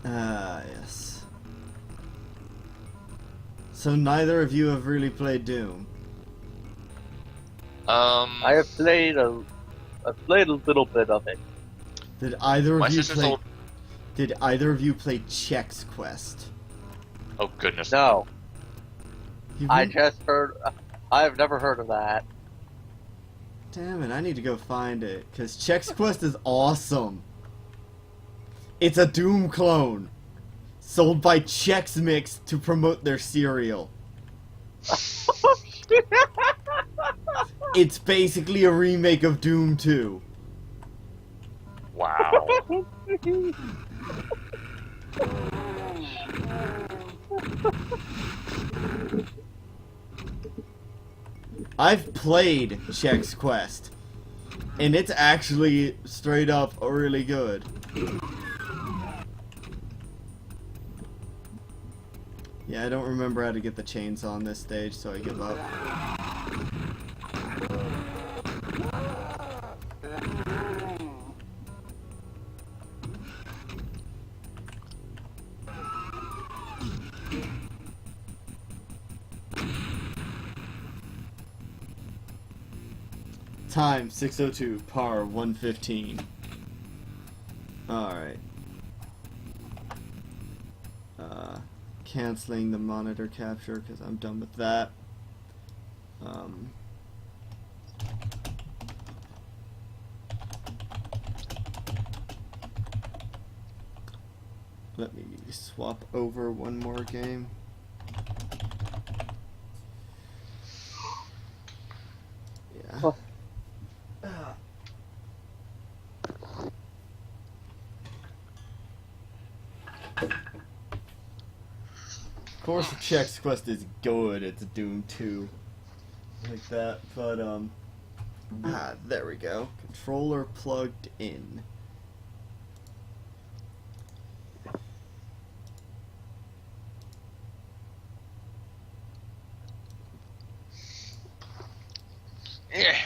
Yes. So neither of you have really played Doom. I have played a little bit of it. Did either My of you sister's play? old. Did either of you play Chex Quest? Oh goodness. No, You I wouldn't- just heard. I have never heard of that. Damn it! I need to go find it because Chex Quest is awesome. It's a Doom clone, sold by Chex Mix to promote their cereal. It's basically a remake of Doom 2. Wow. I've played Chex Quest, and it's actually straight up really good. Yeah, I don't remember how to get the chainsaw on this stage, so I give up. Time 6:02, par 115. Alright. Canceling the monitor capture because I'm done with that. Let me swap over one more game. Yeah. Oh. course, the checks quest is good. It's Doom 2. Like that, but, there we go. Controller plugged in. Yeah.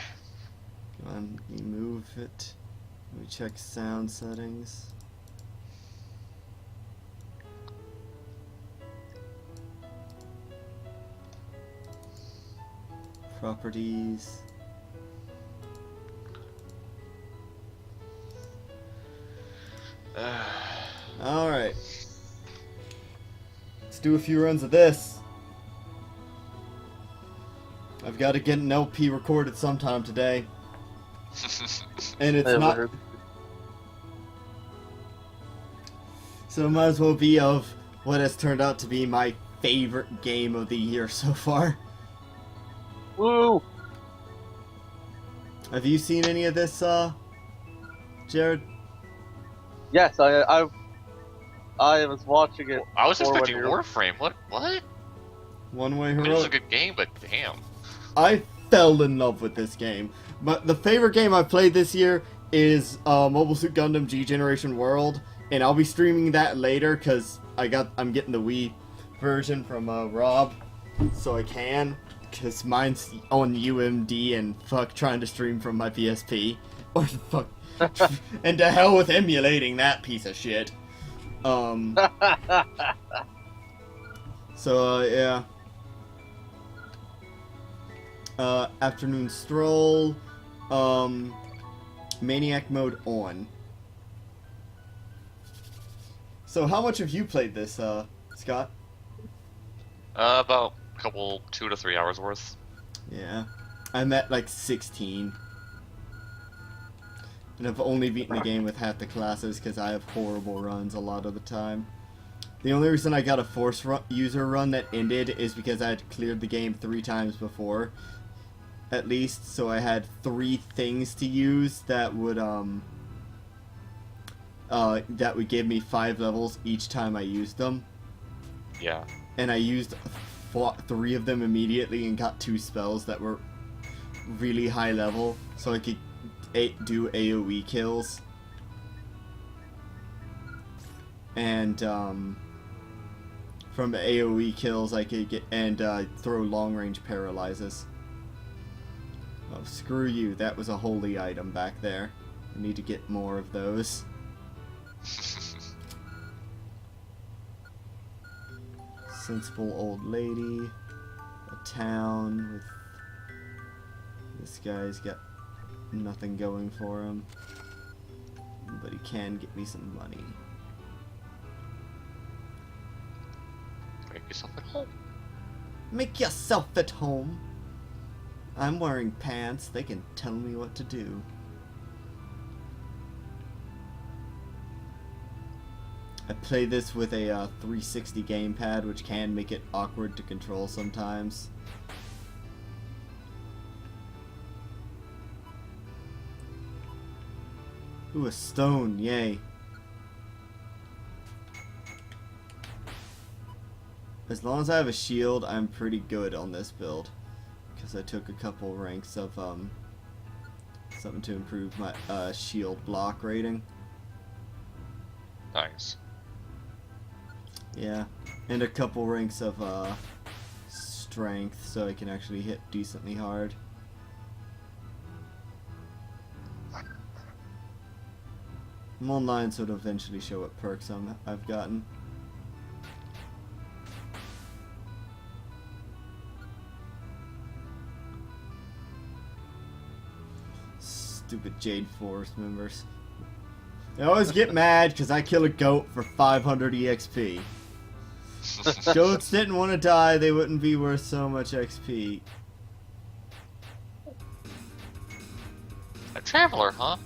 Come on, remove it. Let me check sound settings. Properties. Alright. Let's do a few runs of this. I've got to get an LP recorded sometime today. And it's not... So it might as well be of what has turned out to be my favorite game of the year so far. Woo! Have you seen any of this, Jared? Yes, I was watching it. I was before when expecting you were- Warframe. What? One Way I mean, it was a Heroic. good game, but damn. I fell in love with this game. But the favorite game I've played this year is Mobile Suit Gundam G Generation World, and I'll be streaming that later because I'm getting the Wii version from Rob, so I can, because mine's on UMD and fuck trying to stream from my PSP or fuck, and to hell with emulating that piece of shit. So yeah. Afternoon stroll, Maniac mode on. So how much have you played this, Scott? About a couple 2 to 3 hours worth. Yeah. I'm at like 16. And I've only beaten the game with half the classes because I have horrible runs a lot of the time. The only reason I got a force user run that ended is because I had cleared the game 3 times before. At least, so I had 3 things to use that would give me 5 levels each time I used them. Yeah. And I used 3 of them immediately and got 2 spells that were really high level, so I could do AoE kills. And from AoE kills I could get throw long range paralyzes. Oh, screw you, that was a holy item back there. I need to get more of those. Sensible old lady. A town with... This guy's got nothing going for him. But he can get me some money. Make yourself at home. Make yourself at home. I'm wearing pants. They can tell me what to do. I play this with a 360 gamepad, which can make it awkward to control sometimes. Ooh, a stone, yay. As long as I have a shield, I'm pretty good on this build. Because I took a couple ranks of something to improve my shield block rating. Nice. Yeah, and a couple ranks of strength, so I can actually hit decently hard. I'm online, so it'll eventually show what perks I've gotten. Stupid Jade Force members. They always get mad because I kill a goat for 500 EXP. Goats didn't want to die, they wouldn't be worth so much XP. A traveler, huh?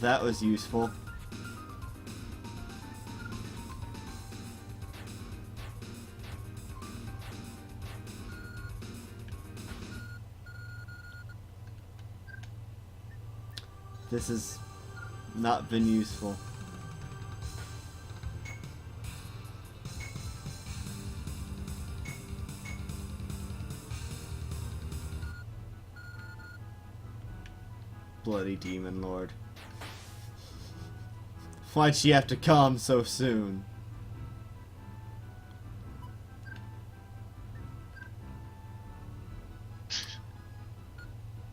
That was useful. This has not been useful. Bloody Demon Lord. Why'd she have to come so soon?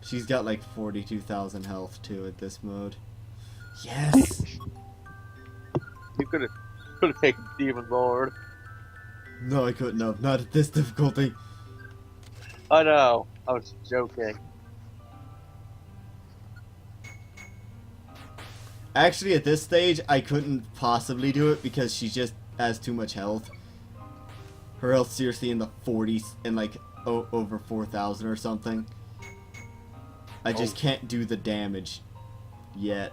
She's got like 42,000 health too at this mode. Yes! You could have taken Demon Lord. No, I couldn't have. Not at this difficulty. I know. I was joking. Actually, at this stage, I couldn't possibly do it because she just has too much health. Her health seriously in the 40s and like over 4,000 or something. I just can't do the damage yet.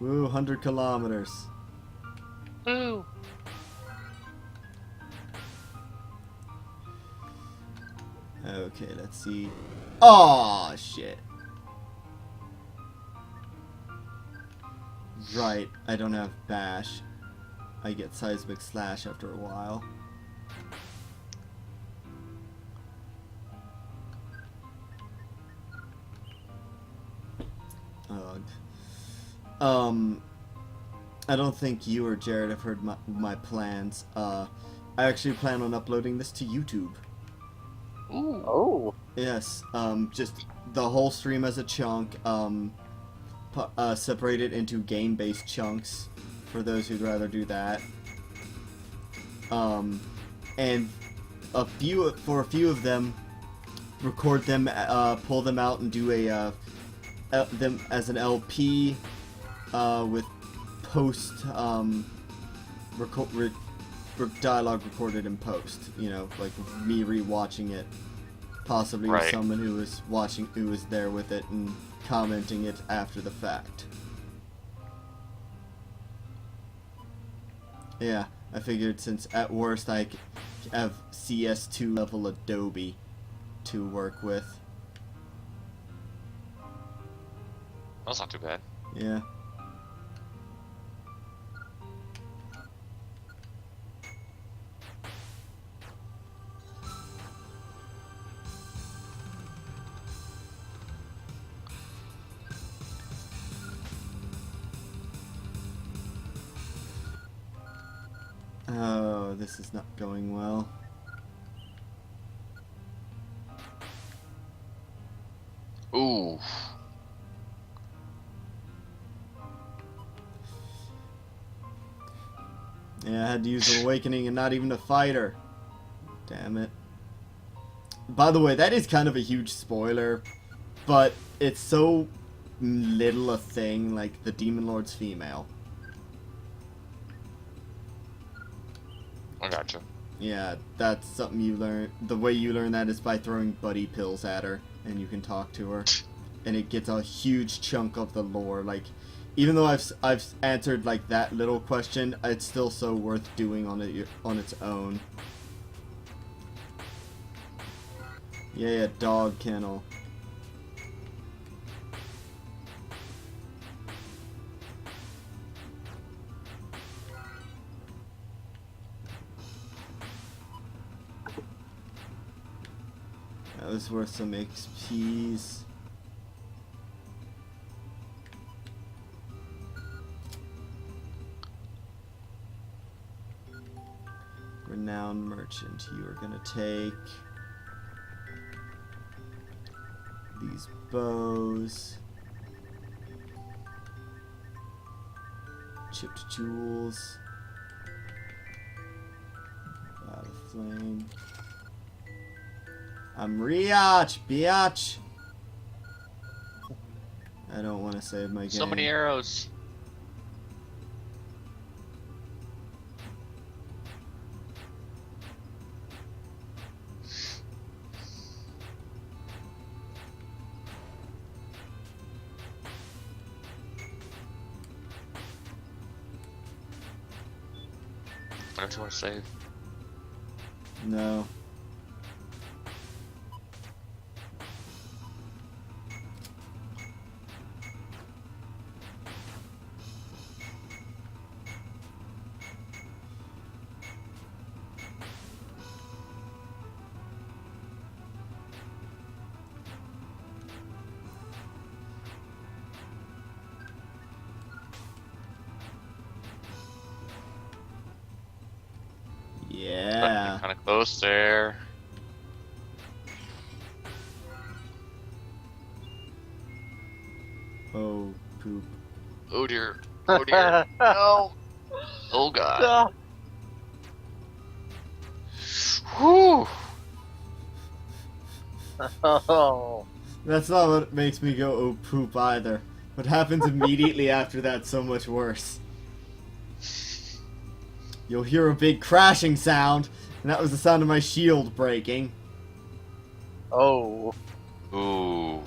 Woo, 100 kilometers. Woo! Okay, let's see. Oh shit. Right, I don't have bash. I get seismic slash after a while. Ugh. I don't think you or Jared have heard my plans. I actually plan on uploading this to YouTube. Ooh. Oh. Yes, just the whole stream as a chunk, separate it into game-based chunks, for those who'd rather do that. And for a few of them, record them, pull them out and do them as an LP, with post, dialogue recorded in post, you know, like me rewatching it, possibly with Right. someone who was watching, who was there with it and commenting it after the fact. Yeah, I figured since at worst I have CS2 level Adobe to work with. That's not too bad. Yeah. Oh, this is not going well. Ooh. Yeah, I had to use Awakening and not even a fighter. Damn it. By the way, that is kind of a huge spoiler, but it's so little a thing, like the Demon Lord's female. I gotcha. Yeah, that's something you learn. The way you learn that is by throwing buddy pills at her, and you can talk to her, and it gets a huge chunk of the lore. Like, even though I've answered like that little question, it's still so worth doing on its own. Yeah, dog kennel. That was worth some XPs. Renowned merchant, you are gonna take these bows, chipped jewels, cloud of flame. I'm Riach, biatch. I don't want to save my game. So many arrows. Don't you want to save? No. Yeah. Kind of close there. Oh, poop. Oh dear. Oh dear. No. Oh god. Whew. Oh. That's not what makes me go, oh, poop either. What happens immediately after that's so much worse. You'll hear a big crashing sound, and that was the sound of my shield breaking. Oh. Ooh.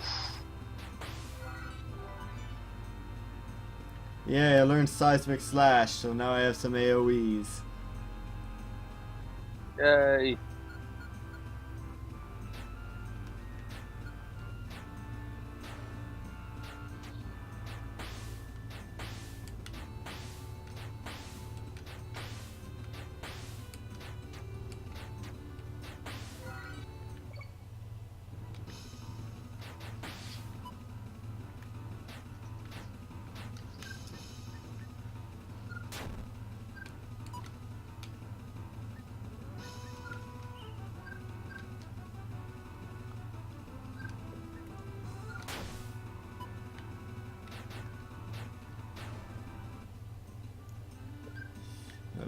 Yeah, I learned Seismic Slash, so now I have some AoEs. Yay.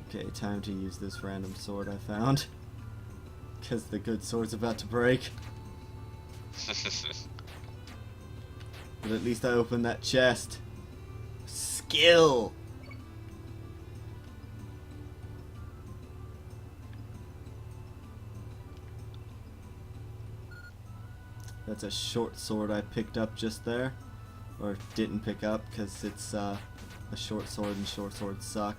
Okay, time to use this random sword I found. Because the good sword's about to break. But at least I opened that chest. Skill! That's a short sword I picked up just there. Or didn't pick up, because it's a short sword and short swords suck.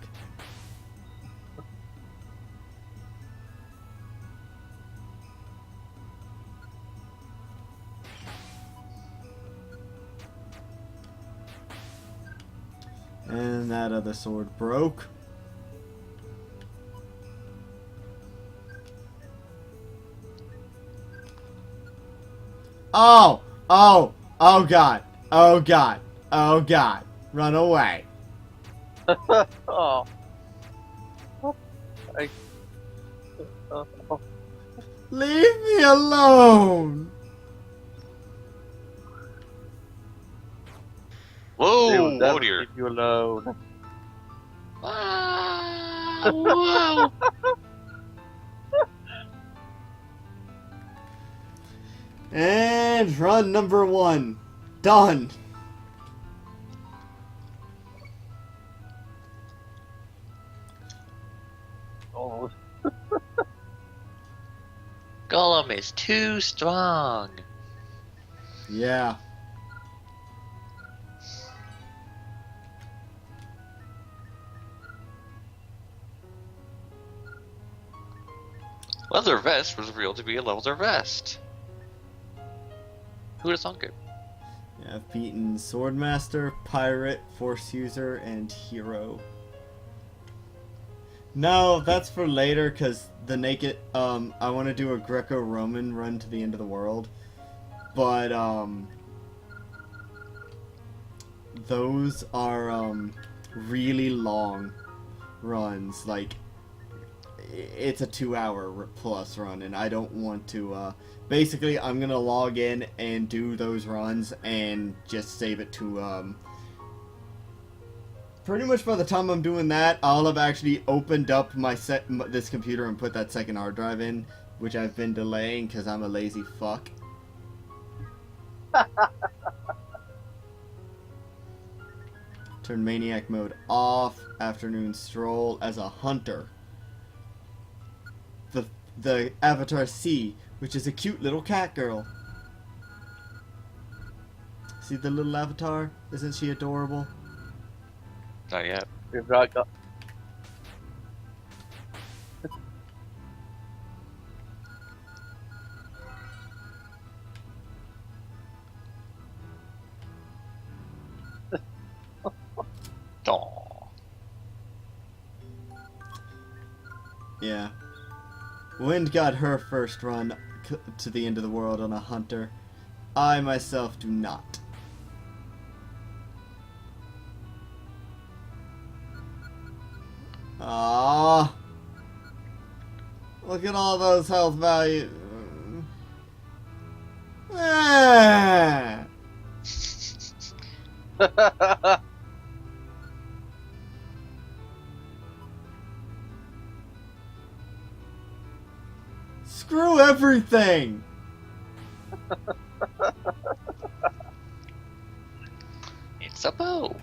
And that other sword broke. Oh! Oh! Oh god! Oh god! Oh god! Run away! Oh. I... Oh. Leave me alone! They Whoa. will never Oh dear. leave you alone. Ah, whoa. And run number 1. Done! Oh. Gollum is too strong. Yeah. Leather vest was revealed to be a leather vest. Who would have thunk it? Yeah, I've beaten Swordmaster, Pirate, Force User, and Hero. No, that's for later, because the naked, I want to do a Greco-Roman run to the end of the world. But, those are, really long runs. Like, it's a 2-hour plus run, and I don't want to, basically, I'm gonna log in and do those runs and just save it to, pretty much by the time I'm doing that, I'll have actually opened up this computer and put that second hard drive in, which I've been delaying because I'm a lazy fuck. Turn Maniac mode off. Afternoon stroll as a hunter. The Avatar C, which is a cute little cat girl. See the little avatar? Isn't she adorable? Not yet. We've not got. Yeah. Wind got her first run to the end of the world on a hunter. I myself do not. Ah, look at all those health values. Ah. Screw everything! It's a bow.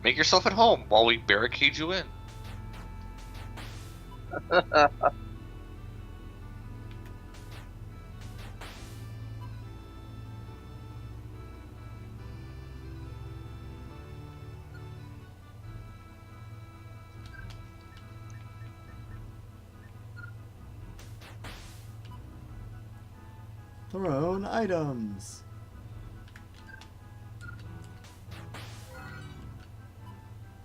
Make yourself at home while we barricade you in. Thrown items.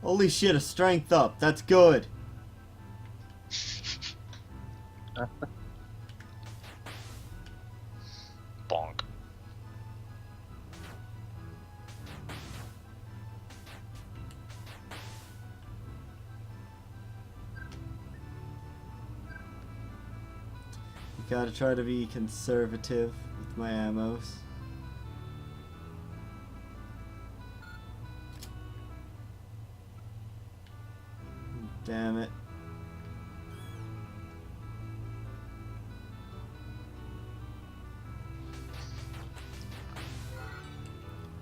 Holy shit, a strength up. That's good. Bonk. Gotta try to be conservative with my ammos. Damn it.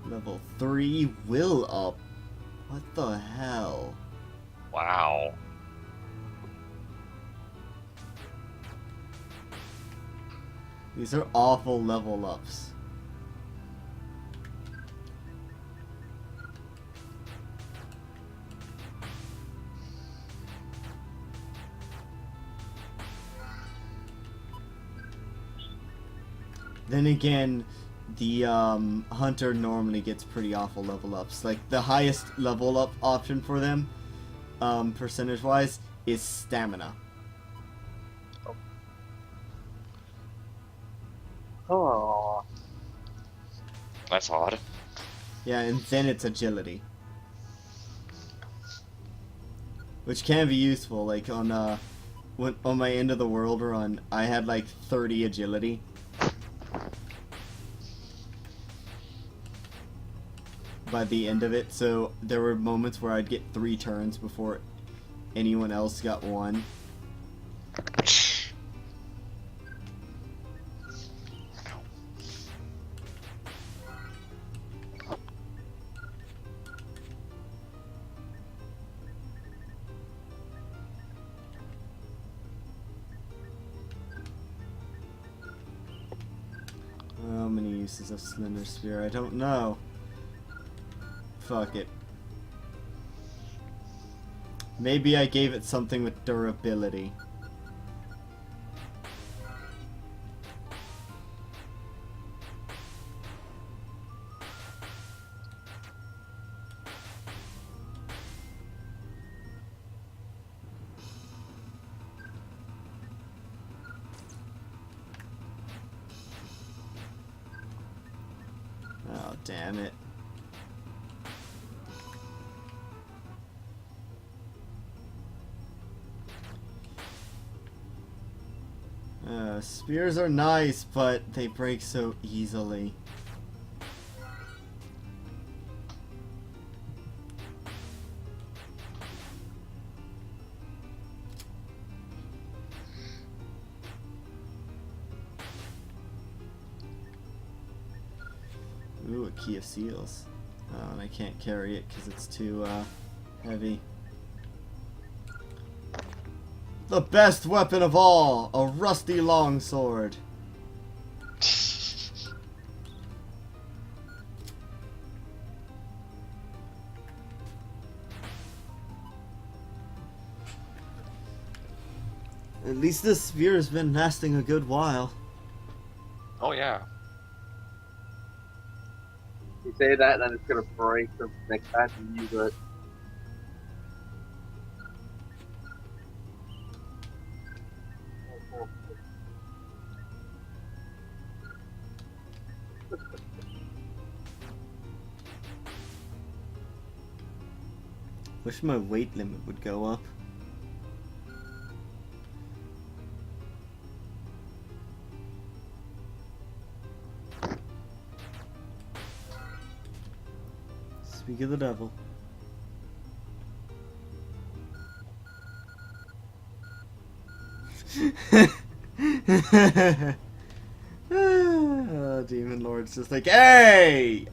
Level 3 will up. What the hell? Wow. These are awful level ups. Then again, the hunter normally gets pretty awful level ups. Like the highest level up option for them, percentage wise, is stamina. Oh. That's odd. Yeah, and then it's agility, which can be useful. Like on on my end of the world run, I had like 30 agility. By the end of it, so there were moments where I'd get 3 turns before anyone else got 1. How many uses of Slender Spear? I don't know. Fuck it. Maybe I gave it something with durability. Oh, damn it. Spears are nice, but they break so easily. Ooh, a key of seals. Oh, and I can't carry it because it's too heavy. The best weapon of all, a rusty longsword. At least this spear has been lasting a good while. Oh yeah. say that, and then it's gonna break the next time you use it. Wish my weight limit would go up. Speak of the devil. Demon Lord's just like, hey!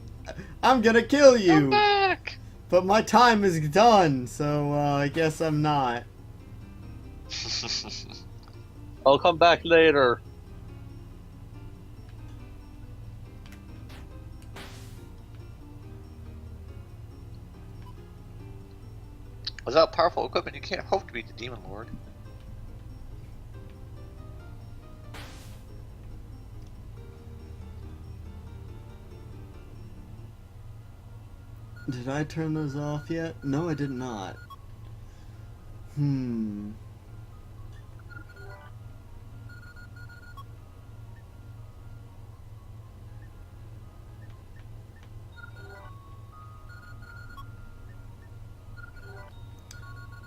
I'm gonna kill Come you! back! But my time is done, so I guess I'm not. I'll come back later. Without powerful equipment, you can't hope to beat the Demon Lord. Did I turn those off yet? No, I did not. Hmm.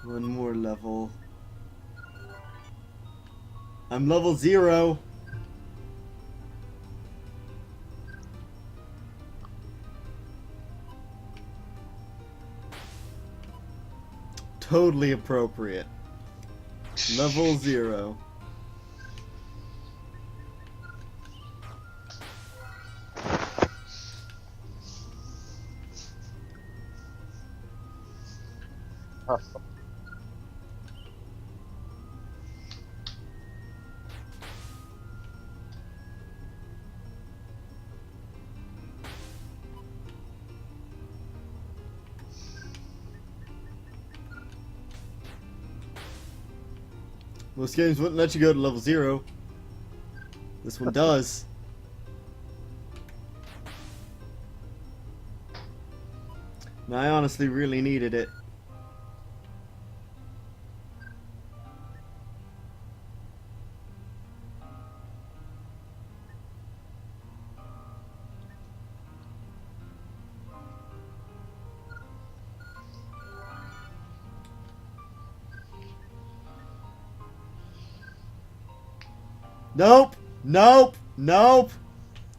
One more level. I'm level 0. Totally appropriate. Level 0. Most games wouldn't let you go to level 0. This one does. And I honestly really needed it. Nope! Nope! Nope!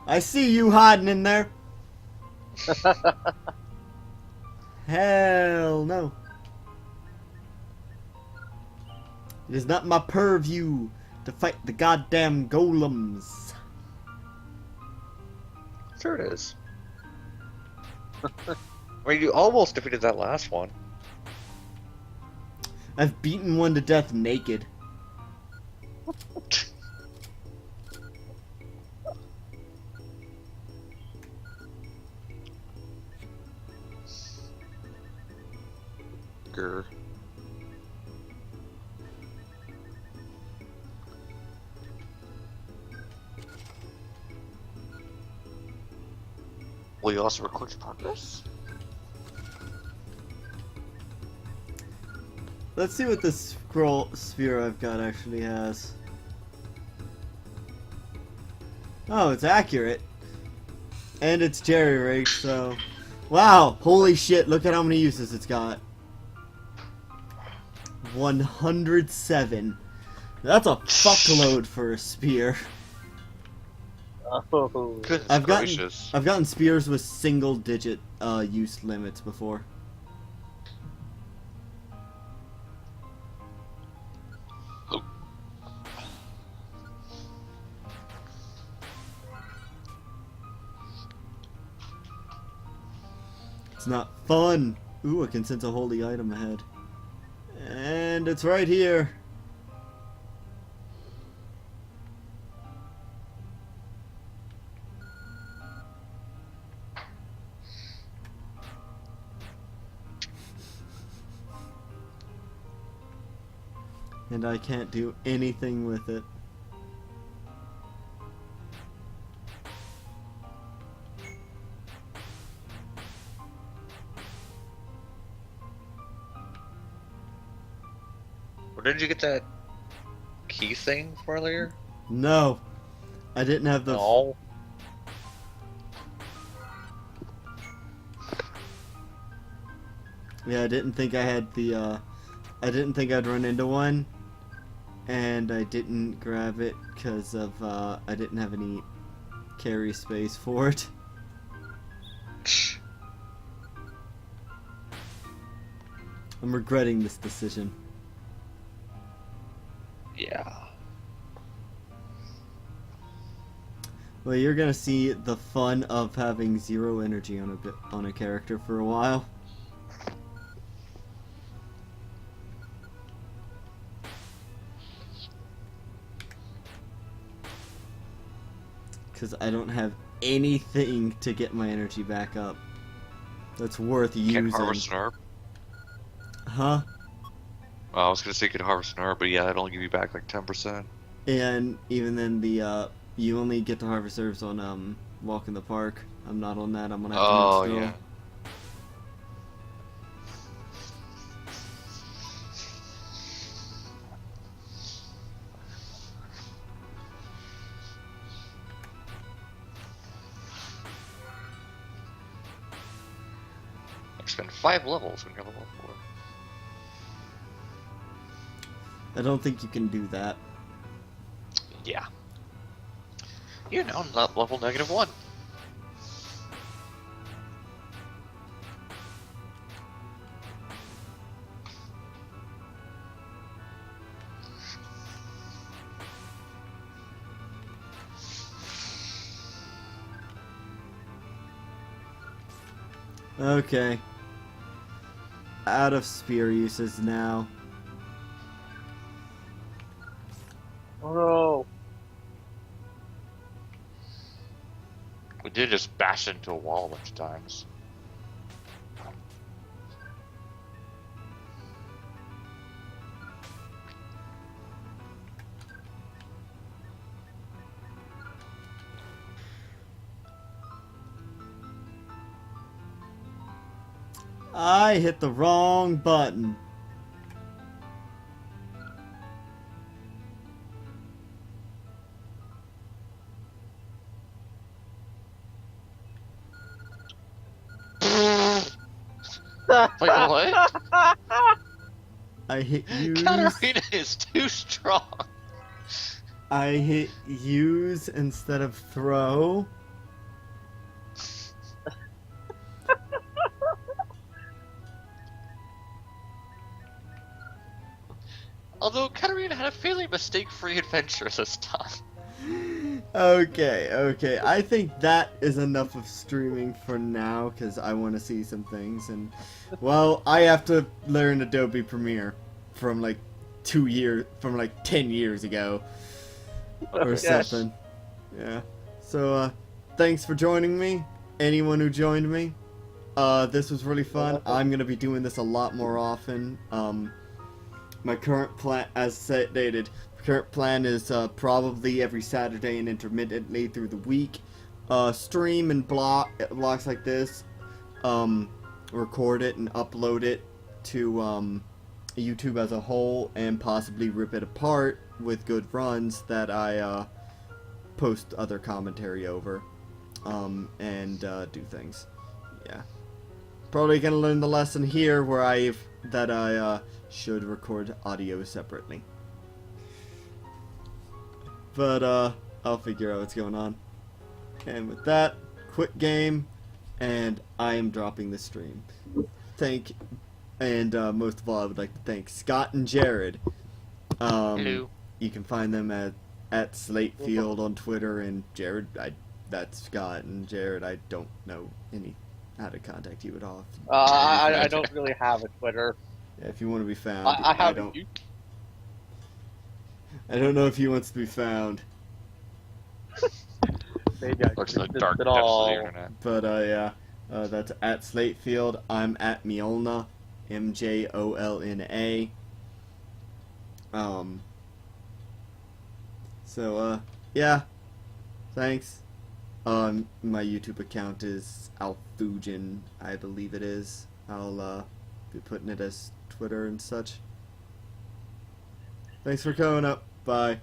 I see you hiding in there. Hell no. It is not my purview to fight the goddamn golems. Sure it is. I mean, you almost defeated that last one. I've beaten one to death naked. Grr. Will you also record your progress? Let's see what this scroll sphere I've got actually has. Oh, it's accurate. And it's jerry-rigged, so... Wow! Holy shit, look at how many uses it's got. 107. That's a fuckload for a spear. Oh. Goodness I've gracious. gotten spears with single-digit use limits before. It's not fun. Ooh, I can sense a holy item ahead. And it's right here. And I can't do anything with it. didn't you get that key thing for earlier? No, I didn't have the. No. Yeah, I didn't think I had the. I didn't think I'd run into one, and I didn't grab it because of I didn't have any carry space for it. I'm regretting this decision. Yeah. Well, you're gonna see the fun of having 0 energy on a character for a while. Because I don't have anything to get my energy back up that's worth Can't using. harvest an herb. Huh? Well, I was gonna say you could harvest an herb, but yeah, that'll give you back like 10%. And even then, you only get to harvest herbs on walk in the park. I'm not on that. I'm gonna have to Oh install. yeah. I spent 5 levels when you're level 4. I don't think you can do that. Yeah. You're now not level -1. Okay. Out of spear uses now. Oh no. We did just bash into a wall a bunch of times. I hit the wrong button. Wait, what? I hit use. Katarina is too strong. I hit use instead of throw. Although Katarina had a fairly mistake-free adventure this time. Okay. I think that is enough of streaming for now because I want to see some things. And, well, I have to learn Adobe Premiere from like 10 years ago. Or Yes. something. Yeah. So, thanks for joining me. Anyone who joined me. This was really fun. I'm gonna be doing this a lot more often. My current plan, as stated, current plan is probably every Saturday and intermittently through the week. Stream and blocks like this. Record it and upload it to YouTube as a whole, and possibly rip it apart with good runs that I post other commentary over, and do things. Yeah, probably gonna learn the lesson here where I should record audio separately. But I'll figure out what's going on. And with that, quit game, and I am dropping the stream. And most of all, I would like to thank Scott and Jared. Hello. You can find them at Slatefield on Twitter, and Jared, that's Scott, and Jared, I don't know how to contact you at all. I don't really have a Twitter. Yeah, if you want to be found, I have. I don't know if he wants to be found. Maybe I Looks like just dark did depths of all. the internet. But yeah, that's at Slatefield. I'm at Mjolna, MJOLNA. So yeah, thanks. My YouTube account is Althujin, I believe it is. I'll be putting it as Twitter and such. Thanks for coming up. Bye.